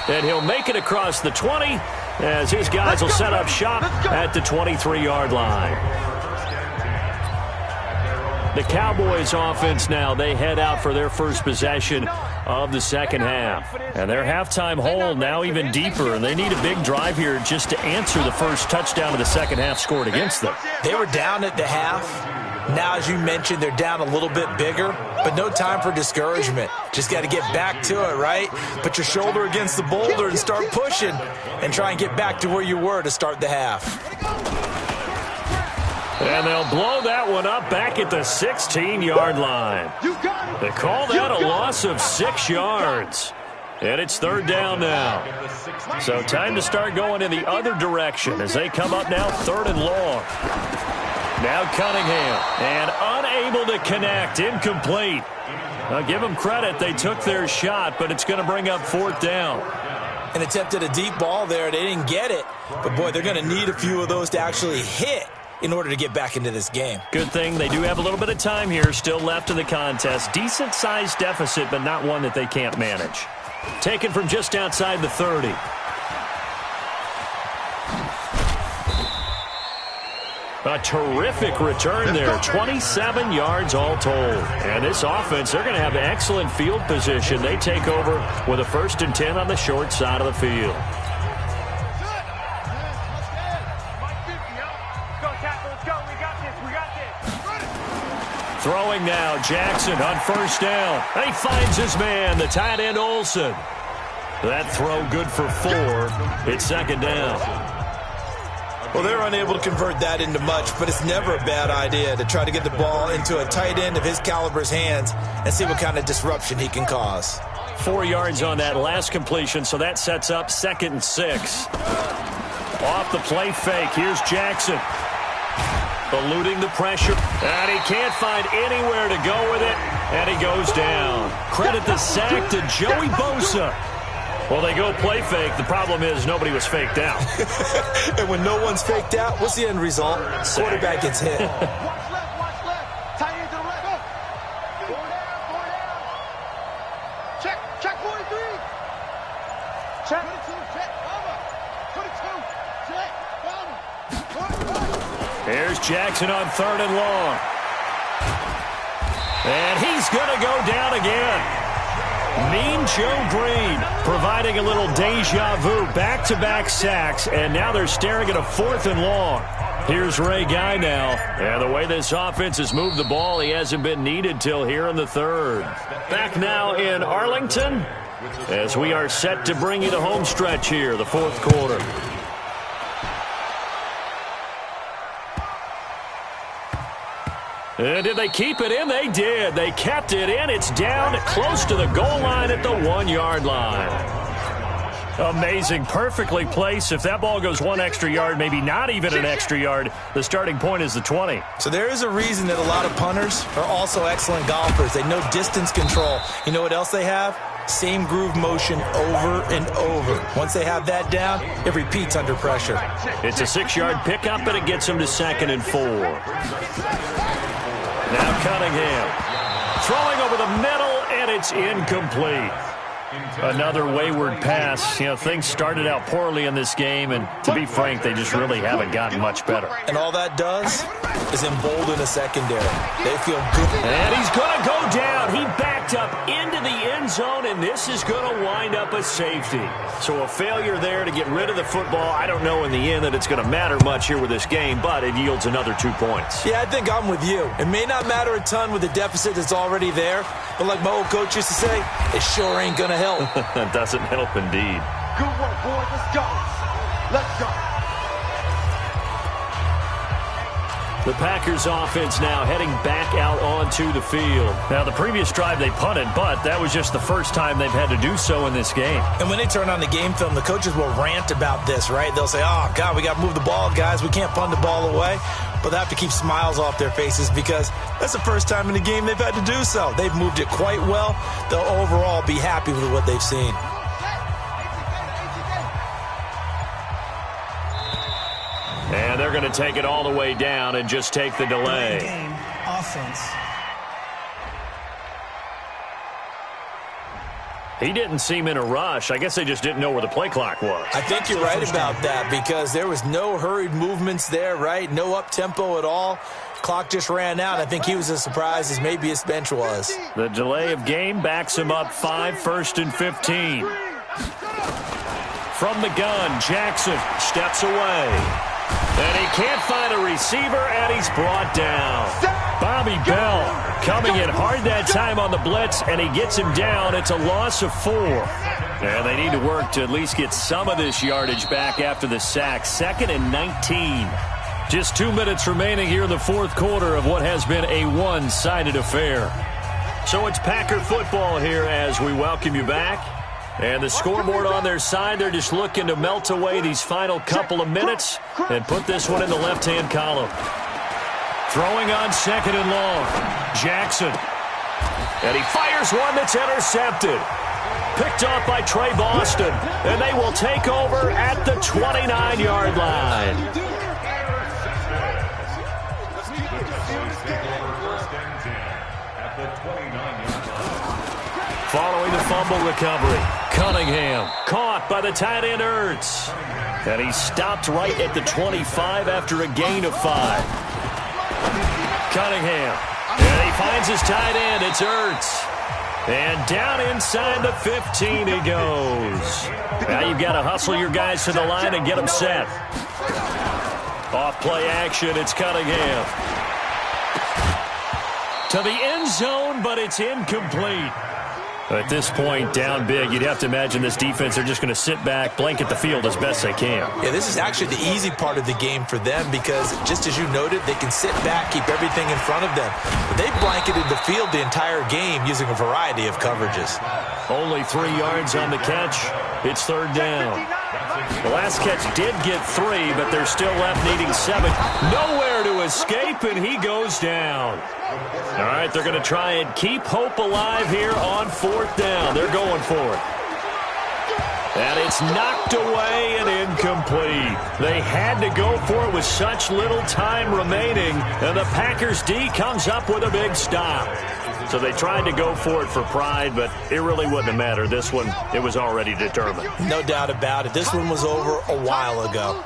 And he'll make it across the 20 as his guys will set up shop at the 23-yard line. The Cowboys offense now, they head out for their first possession of the second half. And their halftime hole now even deeper, and they need a big drive here just to answer the first touchdown of the second half scored against them. They were down at the half. Now, as you mentioned, they're down a little bit bigger, but no time for discouragement. Just got to get back to it, right? Put your shoulder against the boulder and start pushing and try and get back to where you were to start the half. And they'll blow that one up back at the 16-yard line. They call that a loss of 6 yards. And it's third down now. So time to start going in the other direction as they come up now third and long. Now Cunningham, and unable to connect, incomplete. I'll give them credit. They took their shot, but it's going to bring up fourth down. And attempted a deep ball there. They didn't get it. But, boy, they're going to need a few of those to actually hit in order to get back into this game. Good thing they do have a little bit of time here still left in the contest. Decent-sized deficit, but not one that they can't manage. Taken from just outside the 30. A terrific return there, 27 yards all told. And this offense, they're going to have excellent field position. They take over with a 1st and 10 on the short side of the field. Throwing now, Jackson on first down. He finds his man, the tight end Olsen. That throw good for 4. It's second down. Well, they're unable to convert that into much, but it's never a bad idea to try to get the ball into a tight end of his caliber's hands and see what kind of disruption he can cause. 4 yards on that last completion, so that sets up 2nd and 6. Off the play fake, here's Jackson. Eluding the pressure, and he can't find anywhere to go with it, and he goes down. Credit the sack to Joey Bosa. Well, they go play fake. The problem is nobody was faked out. And when no one's faked out, what's the end result? Sack. Quarterback gets hit. Watch left. Tight end to the right. Go down. Check 43. Check. 22, check. Cover. 22, check. Cover. Here's Jackson on 3rd and long. And he's going to go down again. Mean Joe Green providing a little deja vu, back-to-back sacks, and now they're staring at a 4th and long. Here's Ray Guy now, and the way this offense has moved the ball, he hasn't been needed till here in the 3rd. Back now in Arlington as we are set to bring you the home stretch here, the 4th quarter. And did they keep it in? They did. They kept it in. It's down close to the goal line at the 1-yard line. Amazing. Perfectly placed. If that ball goes 1 extra yard, maybe not even an extra yard, the starting point is the 20. So there is a reason that a lot of punters are also excellent golfers. They know distance control. You know what else they have? Same groove motion over and over. Once they have that down, it repeats under pressure. It's a 6-yard pickup, and it gets them to 2nd and 4. Now Cunningham throwing over the middle, and it's incomplete. Another wayward pass. You know, things started out poorly in this game, and to be frank, they just really haven't gotten much better. And all that does is embolden a secondary. They feel good. And he's going to go down. He backed up into the end zone, and this is going to wind up a safety. So a failure there to get rid of the football. I don't know in the end that it's going to matter much here with this game, but it yields another 2 points. Yeah, I think I'm with you. It may not matter a ton with the deficit that's already there, but like my old coach used to say, it sure ain't going to help. That doesn't help indeed. Good work, boys. Let's go. Let's go. The Packers offense now heading back out onto the field. Now, the previous drive they punted, but that was just the first time they've had to do so in this game. And when they turn on the game film, the coaches will rant about this, right? They'll say, oh, God, we got to move the ball, guys. We can't punt the ball away. But they have to keep smiles off their faces because that's the first time in the game they've had to do so. They've moved it quite well. They'll overall be happy with what they've seen. And they're going to take it all the way down and just take the delay. Game offense. He didn't seem in a rush. I guess they just didn't know where the play clock was. I think you're right about that because there was no hurried movements there, right? No up-tempo at all. Clock just ran out. I think he was as surprised as maybe his bench was. The delay of game backs him up 5, 1st and 15. From the gun, Jackson steps away. And he can't find a receiver, and he's brought down. Bobby Bell coming in hard that time on the blitz, and he gets him down. It's a loss of 4. And they need to work to at least get some of this yardage back after the sack. 2nd and 19. Just 2 minutes remaining here in the fourth quarter of what has been a one-sided affair. So it's Packer football here as we welcome you back. And the scoreboard on their side, they're just looking to melt away these final couple of minutes and put this one in the left-hand column. Throwing on second and long. Jackson. And he fires one that's intercepted. Picked off by Trey Boston. And they will take over at the 29-yard line. Following the fumble recovery, Cunningham caught by the tight end Ertz. And he stopped right at the 25 after a gain of 5. Cunningham. And he finds his tight end. It's Ertz. And down inside the 15 he goes. Now you've got to hustle your guys to the line and get them set. Off play action, it's Cunningham. To the end zone, but it's incomplete. At this point, down big, you'd have to imagine this defense, they're just going to sit back, blanket the field as best they can. Yeah, this is actually the easy part of the game for them because, just as you noted, they can sit back, keep everything in front of them. But they blanketed the field the entire game using a variety of coverages. Only 3 yards on the catch. It's third down. The last catch did get 3, but they're still left needing 7. Nowhere to escape, and he goes down. All right, they're going to try and keep hope alive here on fourth down. They're going for it. And it's knocked away and incomplete. They had to go for it with such little time remaining, and the Packers D comes up with a big stop. So they tried to go for it for pride, but it really wouldn't have mattered. This one, it was already determined. No doubt about it. This one was over a while ago.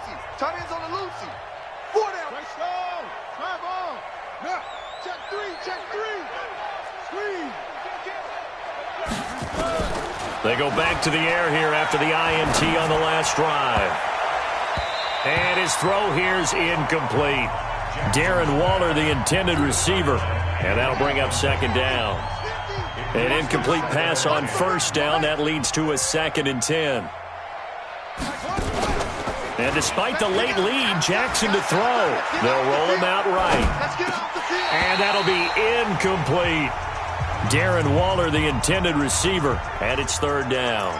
They go back to the air here after the INT on the last drive. And his throw here's incomplete. Darren Waller, the intended receiver. And that'll bring up second down. An incomplete pass on first down. That leads to a 2nd and 10. And despite the late lead, Jackson to throw. They'll roll him out right. And that'll be incomplete. Darren Waller, the intended receiver, and it's third down.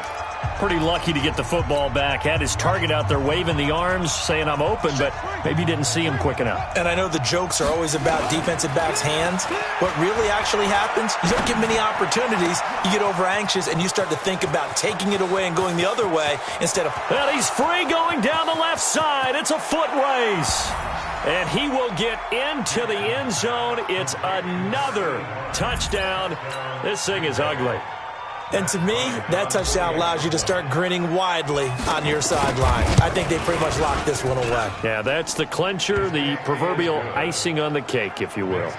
Pretty lucky to get the football back. Had his target out there waving the arms, saying I'm open, but maybe didn't see him quick enough. And I know the jokes are always about defensive backs' hands. What really actually happens, you don't get many opportunities. You get over anxious, and you start to think about taking it away and going the other way instead of... And he's free going down the left side. It's a foot race. And he will get into the end zone. It's another touchdown. This thing is ugly. And to me, that touchdown allows you to start grinning widely on your sideline. I think they pretty much locked this one away. Yeah, that's the clincher, the proverbial icing on the cake, if you will.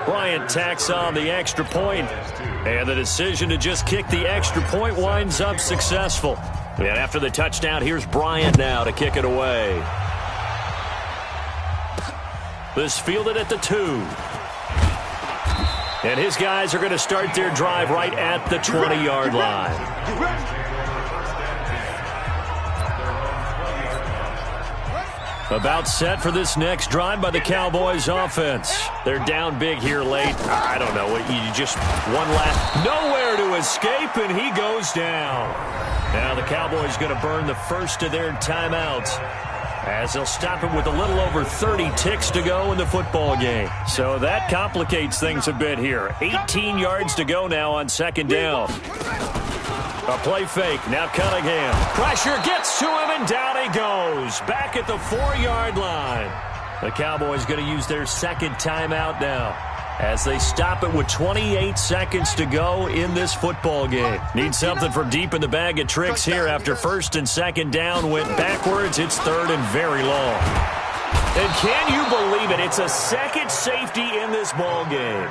Bryant tacks on the extra point, and the decision to just kick the extra point winds up successful. And after the touchdown, here's Bryant now to kick it away. This fielded at the 2. And his guys are going to start their drive right at the 20-yard line. About set for this next drive by the Cowboys offense. They're down big here late. I don't know. You just one last. Nowhere to escape, and he goes down. Now the Cowboys going to burn the first of their timeouts, as they'll stop it with a little over 30 ticks to go in the football game. So that complicates things a bit here. 18 yards to go now on second down. A play fake. Now Cunningham. Pressure gets to him, and down he goes. Back at the 4-yard line. The Cowboys going to use their second timeout now, as they stop it with 28 seconds to go in this football game. Need something from deep in the bag of tricks here after first and second down went backwards. It's third and very long. And can you believe it? It's a second safety in this ball game.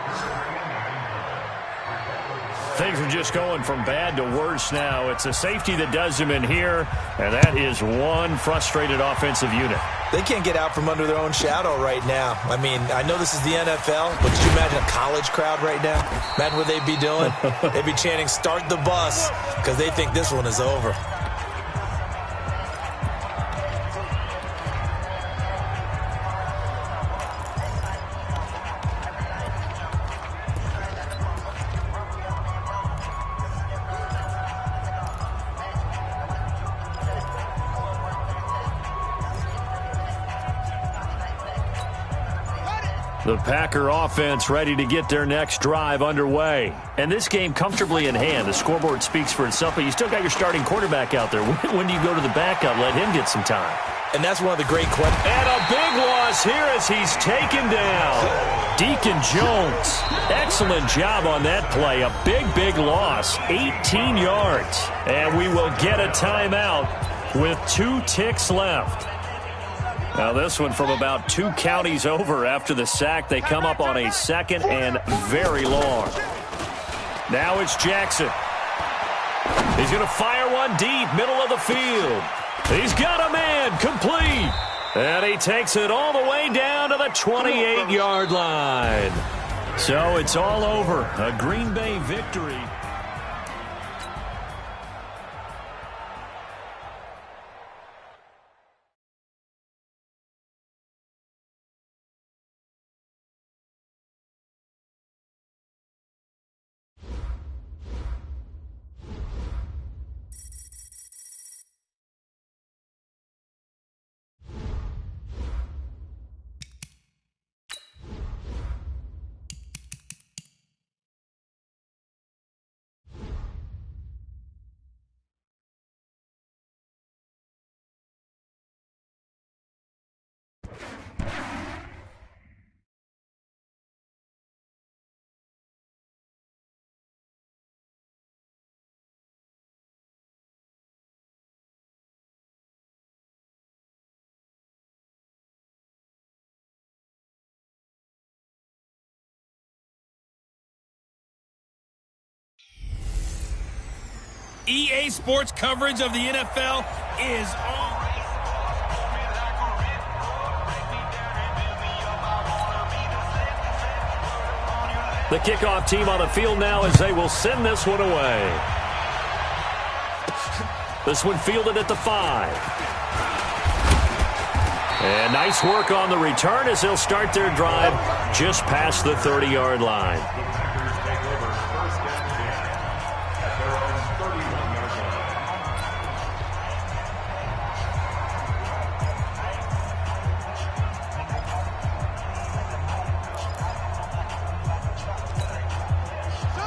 Things are just going from bad to worse now. It's a safety that does him in here, and that is one frustrated offensive unit. They can't get out from under their own shadow right now. I mean, I know this is the NFL, but could you imagine a college crowd right now? Imagine what they'd be doing. They'd be chanting, "Start the bus," because they think this one is over. The Packer offense ready to get their next drive underway. And this game comfortably in hand. The scoreboard speaks for itself, but you still got your starting quarterback out there. When do you go to the backup? Let him get some time. And that's one of the great questions. And a big loss here as he's taken down. Deacon Jones, excellent job on that play. A big loss, 18 yards. And we will get a timeout with 2 ticks left. Now this one from about 2 counties over after the sack. They come up on a 2nd and very long. Now it's Jackson. He's going to fire one deep, middle of the field. He's got a man, complete. And he takes it all the way down to the 28-yard line. So it's all over. A Green Bay victory. EA Sports coverage of the NFL is on. The kickoff team on the field now as they will send this one away. This one fielded at the 5. And nice work on the return as they'll start their drive just past the 30-yard line.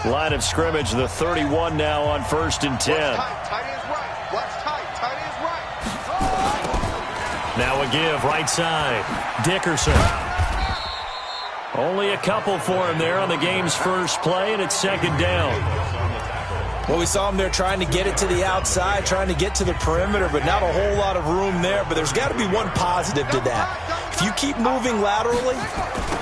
Line of scrimmage, the 31 now on 1st and 10. Tight end's right. Watch tight. Tight end's right. Now a give, right side. Dickerson. Only a couple for him there on the game's first play, and it's 2nd down. Well, we saw him there trying to get it to the outside, trying to get to the perimeter, but not a whole lot of room there. But there's got to be one positive to that. If you keep moving laterally,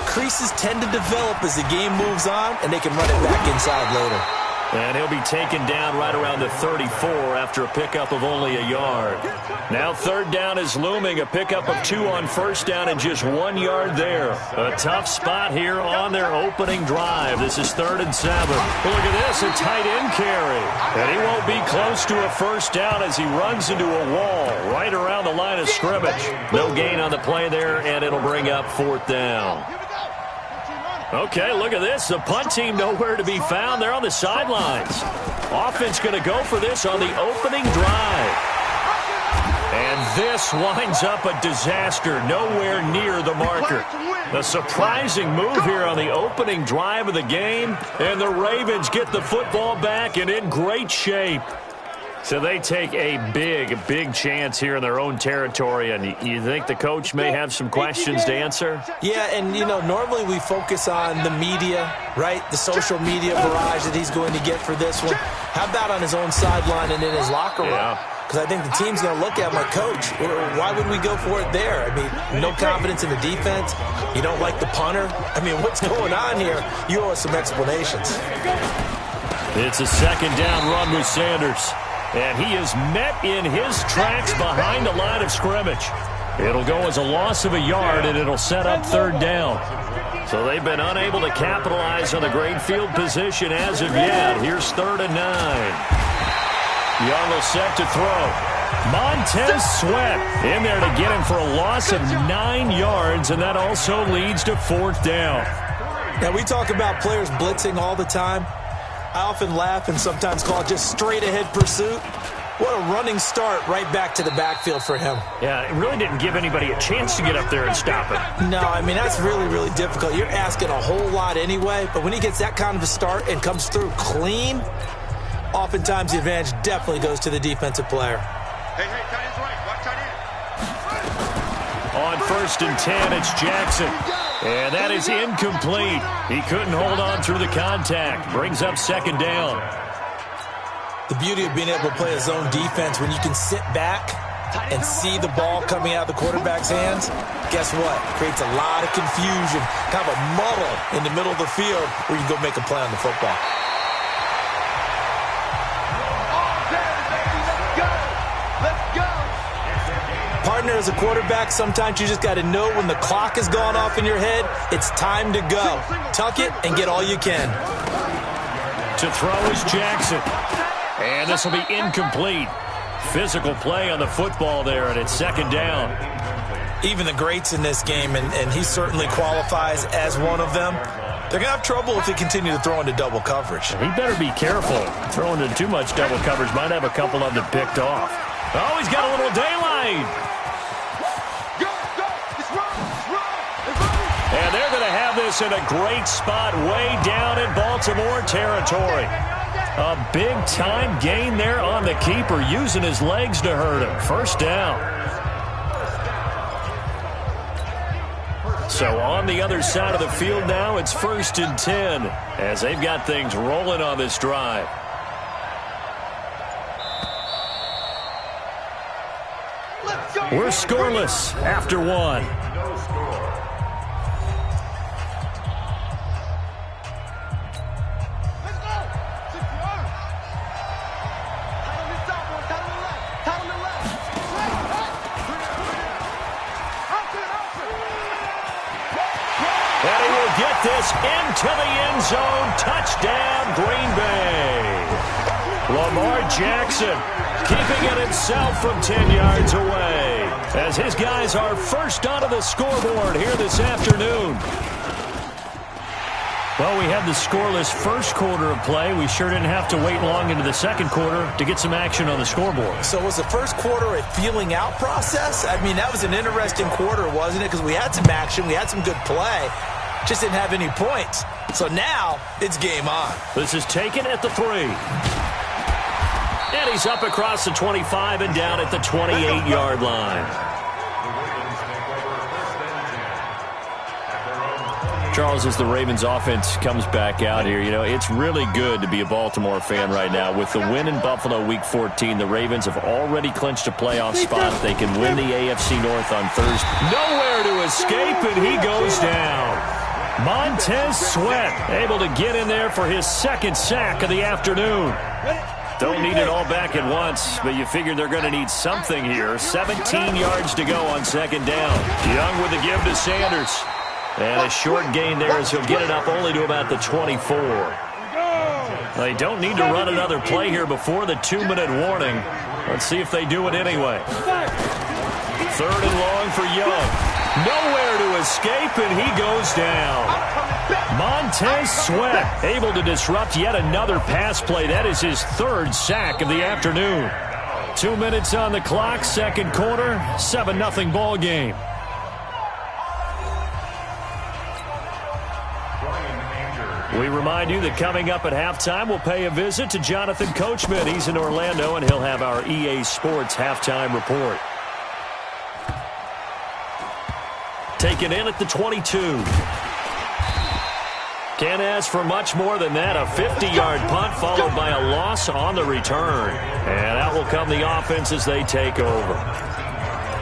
creases tend to develop as the game moves on, and they can run it back inside later. And he'll be taken down right around the 34 after a pickup of only a yard. Now 3rd down is looming. A pickup of 2 on 1st down and just 1 yard there. A tough spot here on their opening drive. This is 3rd and 7. Well, look at this, a tight end carry. And he won't be close to a 1st down as he runs into a wall right around the line of scrimmage. No gain on the play there, and it'll bring up 4th down. Okay, look at this. The punt team nowhere to be found. They're on the sidelines. Offense going to go for this on the opening drive. And this winds up a disaster nowhere near the marker. A surprising move here on the opening drive of the game. And the Ravens get the football back and in great shape. So they take a big chance here in their own territory, and you think the coach may have some questions to answer? Yeah, and, you know, normally we focus on the media, right, the social media barrage that he's going to get for this one. How about on his own sideline and in his locker room? Because I think the team's going to look at him like, Coach, why would we go for it there? I mean, no confidence in the defense. You don't like the punter. I mean, what's going on here? You owe us some explanations. It's a 2nd down run with Sanders. And he is met in his tracks behind the line of scrimmage. It'll go as a loss of a yard, and it'll set up 3rd down. So they've been unable to capitalize on the great field position as of yet. Here's 3rd and 9. Young will set to throw. Montez Sweat in there to get him for a loss of 9 yards, and that also leads to 4th down. Now, we talk about players blitzing all the time. I often laugh and sometimes call it just straight-ahead pursuit. What a running start right back to the backfield for him. Yeah, it really didn't give anybody a chance to get up there and stop him. No, I mean, that's really, really difficult. You're asking a whole lot anyway, but when he gets that kind of a start and comes through clean, oftentimes the advantage definitely goes to the defensive player. Hey, tight end's right. Watch tight end. On 1st and 10, it's Jackson. And that is incomplete. He couldn't hold on through the contact. Brings up 2nd down. The beauty of being able to play a zone defense when you can sit back and see the ball coming out of the quarterback's hands, guess what? Creates a lot of confusion, kind of a muddle in the middle of the field where you can go make a play on the football. Partner, as a quarterback, sometimes you just got to know when the clock has gone off in your head, it's time to go. Tuck it and get all you can. To throw is Jackson. And this will be incomplete. Physical play on the football there, and it's 2nd down. Even the greats in this game, and he certainly qualifies as one of them, they're going to have trouble if they continue to throw into double coverage. He better be careful. Throwing into too much double coverage might have a couple of them picked off. Oh, he's got a little daylight. And they're going to have this in a great spot way down in Baltimore territory. A big-time gain there on the keeper, using his legs to hurt him. 1st down. So on the other side of the field now, it's 1st and 10 as they've got things rolling on this drive. We're scoreless after 1. This into the end zone. Touchdown, Green Bay. Lamar Jackson keeping it himself from 10 yards away as his guys are first onto the scoreboard here this afternoon. Well, we had the scoreless first quarter of play. We sure didn't have to wait long into the second quarter to get some action on the scoreboard. So was the first quarter a feeling out process? I mean, that was an interesting quarter, wasn't it? Because we had some action. We had some good play. Just didn't have any points. So now it's game on. This is taken at the 3. And he's up across the 25 and down at the 28-yard line. Charles, as the Ravens offense comes back out here, you know, it's really good to be a Baltimore fan right now. With the win in Buffalo Week 14, the Ravens have already clinched a playoff spot. They can win the AFC North on Thursday. Nowhere to escape, and he goes down. Montez Sweat able to get in there for his 2nd sack of the afternoon. Don't need it all back at once, but you figure they're going to need something here. 17 yards to go on 2nd down. Young with the give to Sanders. And a short gain there as he'll get it up only to about the 24. They don't need to run another play here before the 2-minute warning. Let's see if they do it anyway. 3rd and long for Young. Nowhere to escape, and he goes down. Montez Sweat able to disrupt yet another pass play. That is his 3rd sack of the afternoon. 2 minutes on the clock, 2nd quarter, 7-0 ball game. We remind you that coming up at halftime, we'll pay a visit to Jonathan Coachman. He's in Orlando, and he'll have our EA Sports halftime report. Taken in at the 22. Can't ask for much more than that. A 50-yard punt followed by a loss on the return. And out will come the offense as they take over.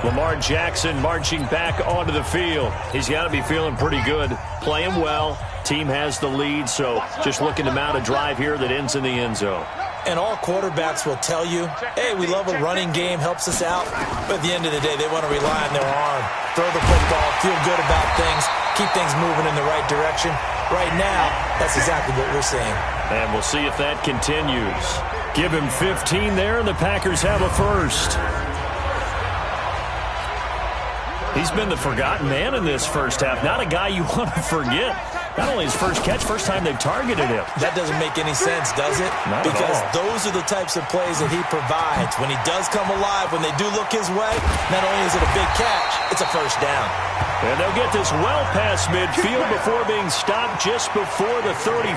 Lamar Jackson marching back onto the field. He's got to be feeling pretty good. Playing well. Team has the lead, so just looking to mount a drive here that ends in the end zone. And all quarterbacks will tell you, hey, we love a running game, helps us out. But at the end of the day, they want to rely on their arm. Throw the football, feel good about things, keep things moving in the right direction. Right now, that's exactly what we're seeing. And we'll see if that continues. Give him 15 there, and the Packers have a first. He's been the forgotten man in this first half. Not a guy you want to forget. Not only his first catch, first time they've targeted him. That doesn't make any sense, does it? Not because at all. Those are the types of plays that he provides. When he does come alive, when they do look his way, not only is it a big catch, it's a first down. And they'll get this well past midfield before being stopped just before the 35.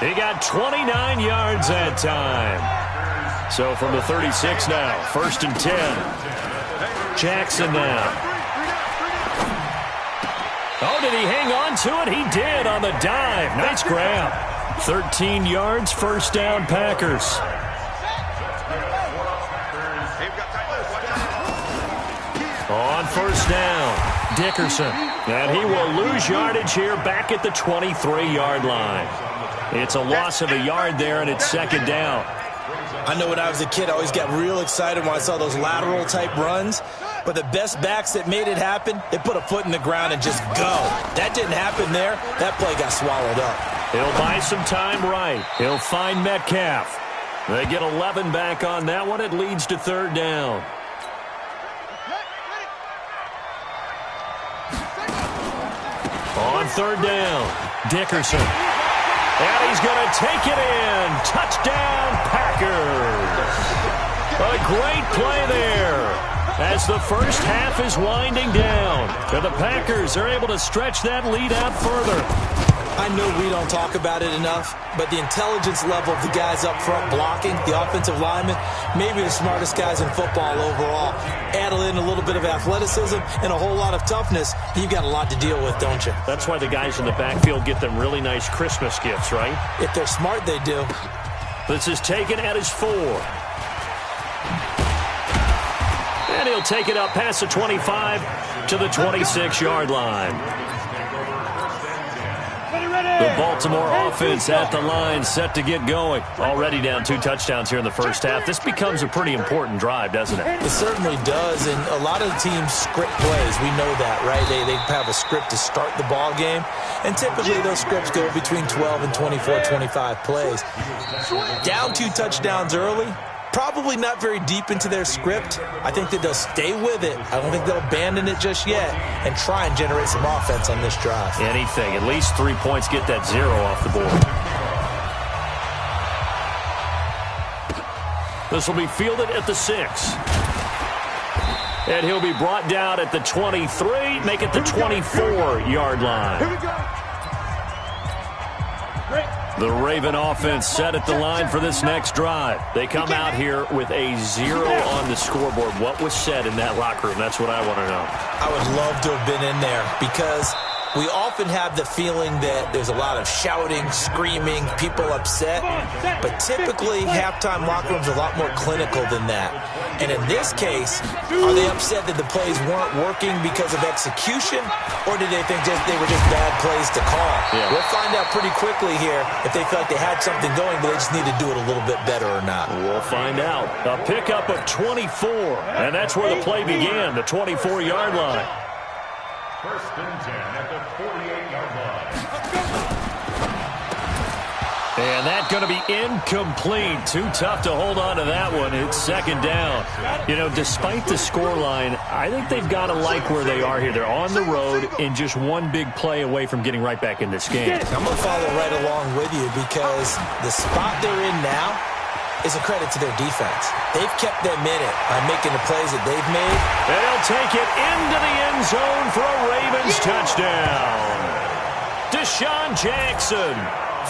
He got 29 yards that time. So from the 36 now, 1st and 10. Jackson now. Oh, did he hang on to it? He did on the dive. Nice grab. 13 yards, first down, Packers. On first down, Dickerson. And he will lose yardage here back at the 23-yard line. It's a loss of a yard there, and it's second down. I know when I was a kid, I always got real excited when I saw those lateral-type runs. But the best backs that made it happen, they put a foot in the ground and just go. That didn't happen there. That play got swallowed up. He'll buy some time right. He'll find Metcalf. They get 11 back on that one. It leads to third down. On third down, Dickerson. And he's going to take it in. Touchdown, Packers. A great play there as the first half is winding down. And the Packers are able to stretch that lead out further. I know we don't talk about it enough, but the intelligence level of the guys up front blocking, the offensive linemen, maybe the smartest guys in football overall. Add in a little bit of athleticism and a whole lot of toughness, you've got a lot to deal with, don't you? That's why the guys in the backfield get them really nice Christmas gifts, right? If they're smart, they do. This is taken at his 4. And he'll take it up past the 25 to the 26-yard line. The Baltimore offense at the line, set to get going. Already down 2 touchdowns here in the first half. This becomes a pretty important drive, doesn't it? It certainly does, and a lot of the teams script plays. We know that, right? They have a script to start the ball game, and typically those scripts go between 12 and 24, 25 plays. Down 2 touchdowns early, probably not very deep into their script. I think that they'll stay with it. I don't think they'll abandon it just yet and try and generate some offense on this drive. Anything. At least 3 points, get that 0 off the board. This will be fielded at the 6. And he'll be brought down at the 23, make it the 24-yard line. Here we go. The Raven offense set at the line for this next drive. They come out here with a 0 on the scoreboard. What was said in that locker room? That's what I want to know. I would love to have been in there because we often have the feeling that there's a lot of shouting, screaming, people upset. But typically, halftime locker rooms are a lot more clinical than that. And in this case, are they upset that the plays weren't working because of execution? Or did they think they were just bad plays to call? Yeah. We'll find out pretty quickly here if they felt like they had something going, but they just need to do it a little bit better or not. We'll find out. A pickup of 24, and that's where the play began, the 24-yard line. 1st and 10 at the 48-yard line. And that's going to be incomplete. Too tough to hold on to that one. It's second down. You know, despite the scoreline, I think they've got to like where they are here. They're on the road and just one big play away from getting right back in this game. I'm going to follow right along with you because the spot they're in now is a credit to their defense. They've kept them in it by making the plays that they've made. And they'll take it into the end zone for a Ravens touchdown. Deshaun Jackson,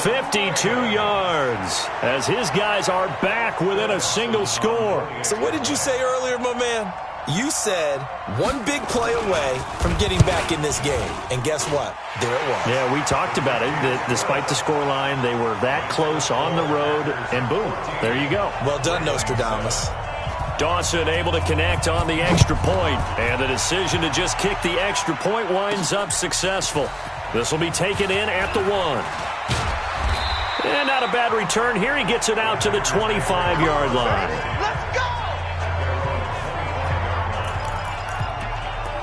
52 yards, as his guys are back within a single score. So what did you say earlier, my man? You said one big play away from getting back in this game. And guess what? There it was. Yeah, we talked about it. Despite the scoreline, they were that close on the road, and boom, there you go. Well done, Nostradamus. Dawson able to connect on the extra point, and the decision to just kick the extra point winds up successful. This will be taken in at the 1. And not a bad return here. He gets it out to the 25-yard line. Let's go!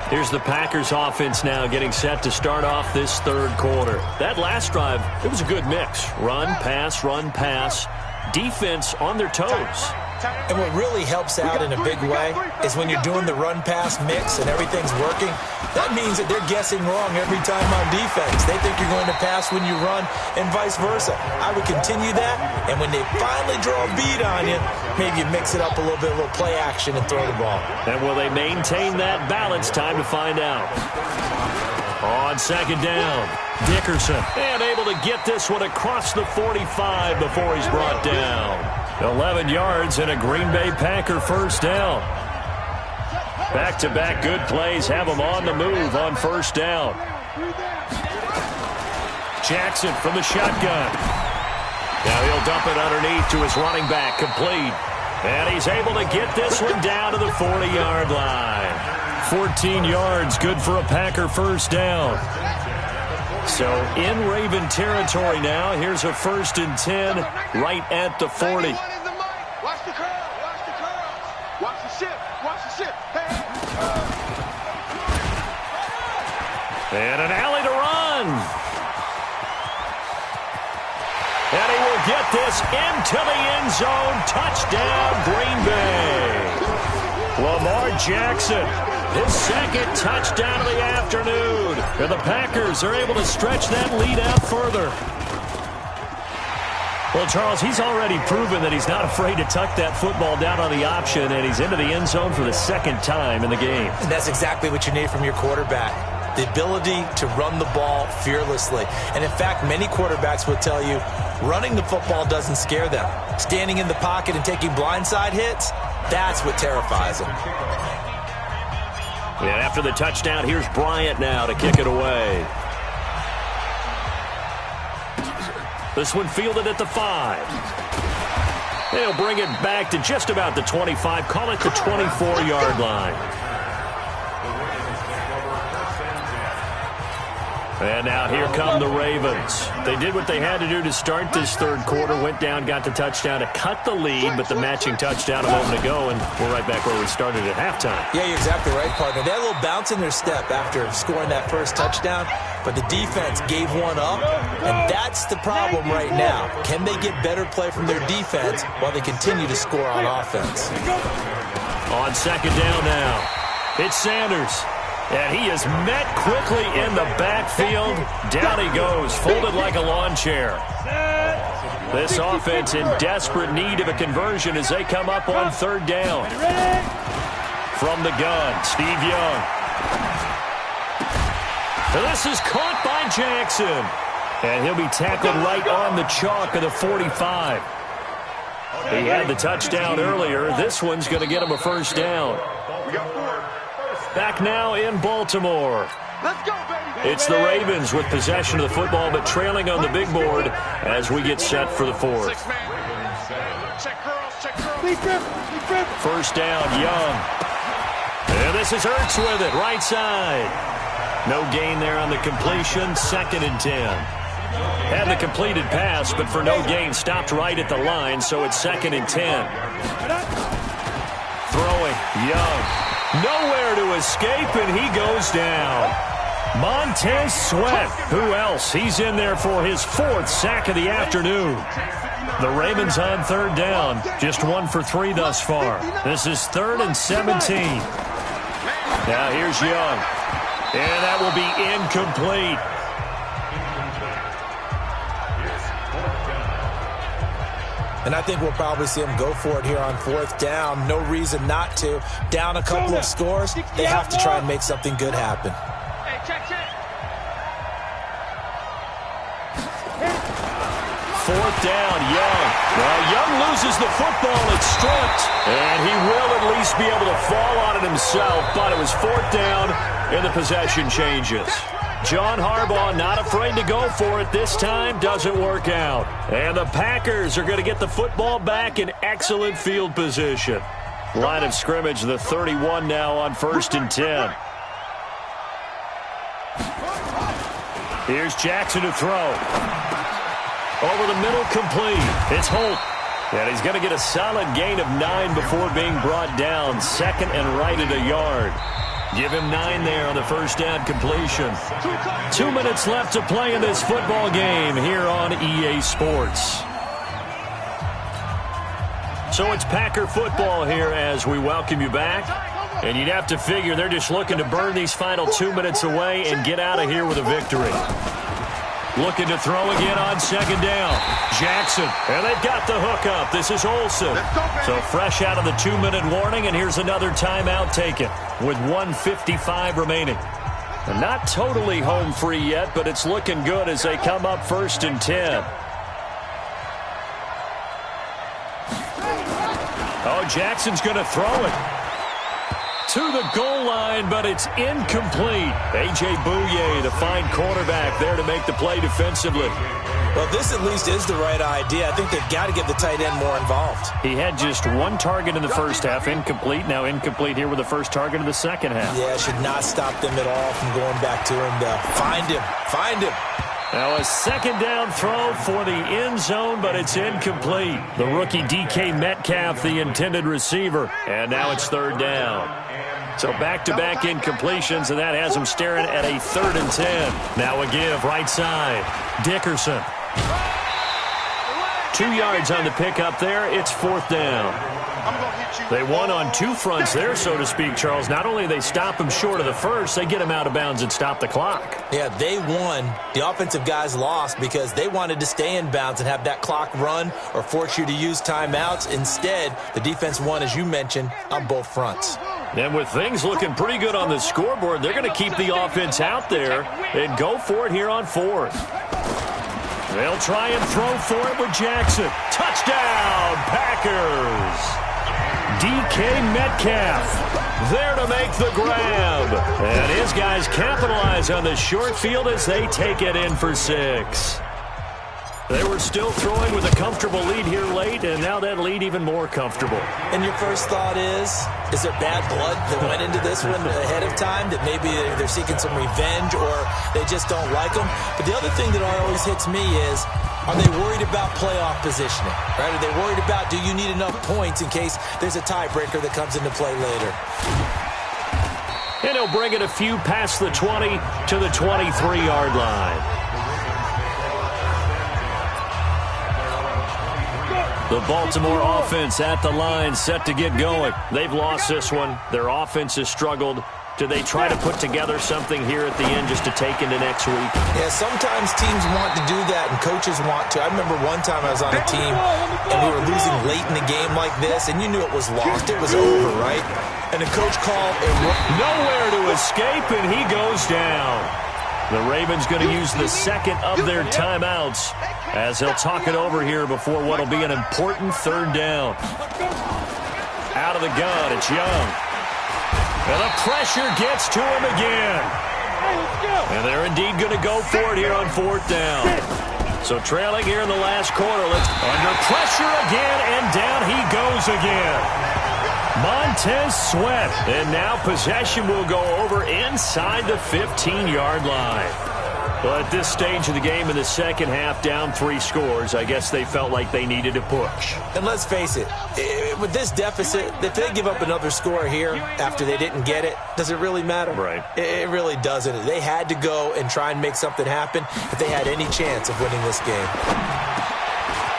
Here's the Packers offense now getting set to start off this third quarter. That last drive, it was a good mix. Run, pass, defense on their toes. And what really helps out in a big way is when you're doing the run-pass mix and everything's working, that means that they're guessing wrong every time on defense. They think you're going to pass when you run and vice versa. I would continue that, and when they finally draw a bead on you, maybe you mix it up a little bit, a little play action, and throw the ball. And will they maintain that balance? Time to find out. On second down, Dickerson, and able to get this one across the 45 before he's brought down. 11 yards and a Green Bay Packer first down. Back-to-back good plays have him on the move on first down. Jackson from the shotgun. Now he'll dump it underneath to his running back, complete. And he's able to get this one down to the 40-yard line. 14 yards, good for a Packer first down. So in Raven territory now, here's a 1st and 10 right at the 40. Watch the curl, watch the curl. Watch the ship, watch the ship. And an alley to run. And he will get this into the end zone. Touchdown, Green Bay. Lamar Jackson, his second touchdown of the afternoon. And the Packers are able to stretch that lead out further. Well, Charles, he's already proven that he's not afraid to tuck that football down on the option, and he's into the end zone for the second time in the game. And that's exactly what you need from your quarterback. The ability to run the ball fearlessly. And in fact, many quarterbacks will tell you running the football doesn't scare them. Standing in the pocket and taking blindside hits, that's what terrifies them. And after the touchdown, here's Bryant now to kick it away. This one fielded at the 5. They'll bring it back to just about the 25. Call it the 24-yard line. And now here come the Ravens. They did what they had to do to start this third quarter. Went down, got the touchdown to cut the lead, but the matching touchdown a moment ago, and we're right back where we started at halftime. Yeah, you're exactly right, partner. They had a little bounce in their step after scoring that first touchdown, but the defense gave one up, and that's the problem right now. Can they get better play from their defense while they continue to score on offense? On second down now, it's Sanders. And he is met quickly in the backfield. Down he goes, folded like a lawn chair. This offense in desperate need of a conversion as they come up on third down. From the gun, Steve Young. And this is caught by Jackson. And he'll be tackled right on the chalk of the 45. He had the touchdown earlier. This one's going to get him a first down. Back now in Baltimore. Let's go, baby. It's the Ravens with possession of the football, but trailing on the big board as we get set for the fourth. Check girls. First down, Young. And this is Ertz with it, right side. No gain there on the completion, 2nd and 10. Had the completed pass, but for no gain, stopped right at the line, so it's 2nd and 10. Throwing, Young. Nowhere to escape, and he goes down. Montez Sweat. Who else? He's in there for his 4th sack of the afternoon. The Ravens on third down. Just 1 for 3 thus far. This is 3rd and 17. Now here's Young. And that will be incomplete. And I think we'll probably see him go for it here on 4th down. No reason not to. Down a couple of scores, they have to try and make something good happen. Hey, check. 4th down, Young. Well, Young loses the football. It's stripped. And he will at least be able to fall on it himself. But it was 4th down, and the possession changes. John Harbaugh not afraid to go for it this time. Doesn't work out. And the Packers are going to get the football back in excellent field position. Line of scrimmage, the 31 now on 1st and 10. Here's Jackson to throw. Over the middle, complete. It's Holt. And he's going to get a solid gain of 9 before being brought down. 2nd and right at a yard. Give him 9 there on the first down completion. 2 minutes left to play in this football game here on EA Sports. So it's Packer football here as we welcome you back. And you'd have to figure they're just looking to burn these final 2 minutes away and get out of here with a victory. Looking to throw again on second down. Jackson, and they've got the hook up. This is Olsen. So fresh out of the 2-minute warning, and here's another timeout taken with 1:55 remaining. And not totally home free yet, but it's looking good as they come up 1st and 10. Oh, Jackson's going to throw it to the goal line, but it's incomplete. A.J. Bouye, the fine cornerback, there to make the play defensively. Well, this at least is the right idea. I think they've got to get the tight end more involved. He had just one target in the first half, incomplete. Now incomplete here with the first target in the second half. Yeah, should not stop them at all from going back to him to find him. Find him. Now a second down throw for the end zone, but it's incomplete. The rookie DK Metcalf, the intended receiver. And now it's 3rd down. So back-to-back incompletions, and that has him staring at a 3rd and 10. Now a give, right side. Dickerson. 2 yards on the pickup there. It's 4th down. They won on 2 fronts there, so to speak, Charles. Not only do they stop him short of the first, they get him out of bounds and stop the clock. Yeah, they won. The offensive guys lost because they wanted to stay in bounds and have that clock run or force you to use timeouts. Instead, the defense won, as you mentioned, on both fronts. And with things looking pretty good on the scoreboard, they're going to keep the offense out there and go for it here on 4th. They'll try and throw for it with Jackson. Touchdown, Packers! DK Metcalf there to make the grab. And his guys capitalize on the short field as they take it in for 6. They were still throwing with a comfortable lead here late, and now that lead even more comfortable. And your first thought is there bad blood that went into this one ahead of time, that maybe they're seeking some revenge or they just don't like them? But the other thing that always hits me is, are they worried about playoff positioning? Right? Are they worried about, do you need enough points in case there's a tiebreaker that comes into play later? And he'll bring it a few past the 20 to the 23-yard line. The Baltimore offense at the line, set to get going. They've lost this one. Their offense has struggled. Do they try to put together something here at the end just to take into next week? Yeah, sometimes teams want to do that, and coaches want to. I remember one time I was on a team, and we were losing late in the game like this, and you knew it was lost. It was over, right? And the coach called, and nowhere to escape, and he goes down. The Ravens going to use the second of their timeouts as they'll talk it over here before what will be an important 3rd down. Out of the gun, it's Young. And the pressure gets to him again. And they're indeed going to go for it here on 4th down. So trailing here in the last quarter. Under pressure again, and down he goes again. Montez Sweat, and now possession will go over inside the 15-yard line. Well, at this stage of the game in the second half, down 3 scores, I guess they felt like they needed to push. And let's face it, with this deficit, if they give up another score here after they didn't get it, does it really matter? Right. It really doesn't. They had to go and try and make something happen if they had any chance of winning this game.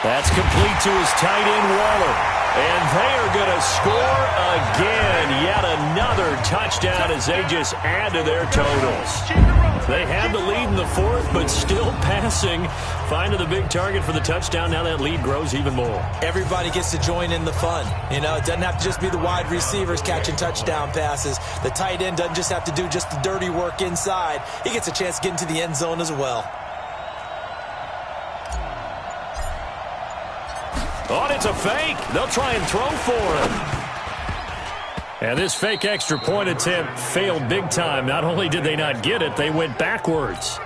That's complete to his tight end, Waller. And they are going to score again. Yet another touchdown as they just add to their totals. They had the lead in the 4th, but still passing. Finding the big target for the touchdown. Now that lead grows even more. Everybody gets to join in the fun. You know, it doesn't have to just be the wide receivers catching touchdown passes. The tight end doesn't just have to do just the dirty work inside. He gets a chance to get into the end zone as well. Oh, it's a fake. They'll try and throw for him. And this fake extra point attempt failed big time. Not only did they not get it, they went backwards.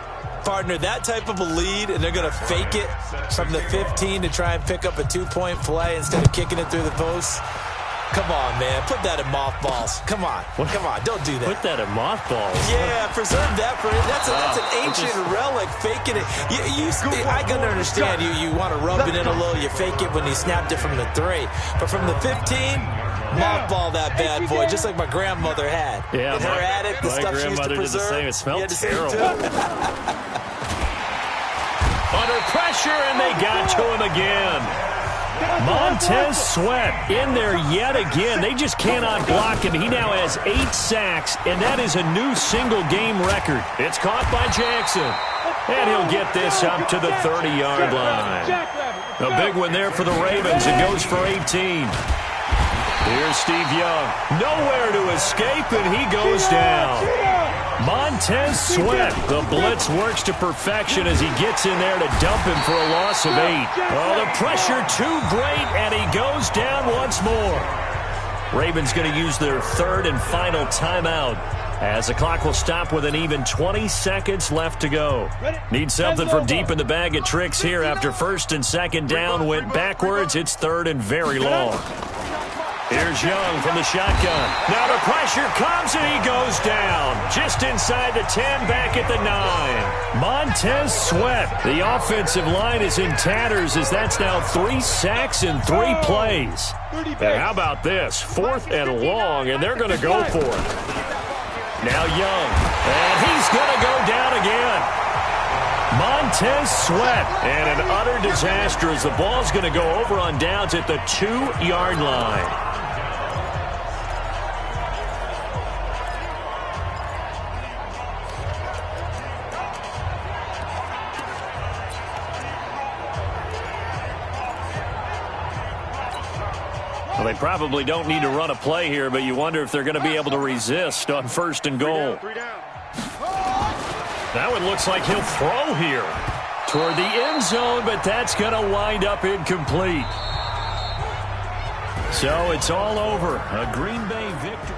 Partner, that type of a lead, and they're going to fake it from the 15 to try and pick up a 2-point play instead of kicking it through the post. Come on, man. Put that in mothballs. Come on. Come on. Don't do that. Put that in mothballs? Yeah, preserve that for it. That's an ancient relic, faking it. I can understand you want to rub it in a little. You fake it when you snapped it from the 3. But from the 15, mothball that bad boy, just like my grandmother had. Yeah, her at it, the stuff she used to preserve. Did the same. It smelled terrible. Under pressure, and they got to him again. Montez Sweat in there yet again. They just cannot block him. He now has 8 sacks, and that is a new single-game record. It's caught by Jackson, and he'll get this up to the 30-yard line. A big one there for the Ravens. It goes for 18. Here's Steve Young. Nowhere to escape, and he goes down. Montez Sweat. The blitz works to perfection as he gets in there to dump him for a loss of 8. Oh, the pressure too great, and he goes down once more. Ravens going to use their third and final timeout as the clock will stop with an even 20 seconds left to go. Need something from deep in the bag of tricks here after first and second down went backwards. It's third and very long. Here's Young from the shotgun. Now the pressure comes and he goes down. Just inside the 10, back at the 9. Montez Sweat. The offensive line is in tatters as that's now 3 sacks in 3 plays. And how about this? 4th and long, and they're going to go for it. Now Young. And he's going to go down again. Montez Sweat. And an utter disaster as the ball's going to go over on downs at the 2-yard line. Well, they probably don't need to run a play here, but you wonder if they're going to be able to resist on first and goal. That one looks like he'll throw here toward the end zone, but that's going to wind up incomplete. So it's all over. A Green Bay victory.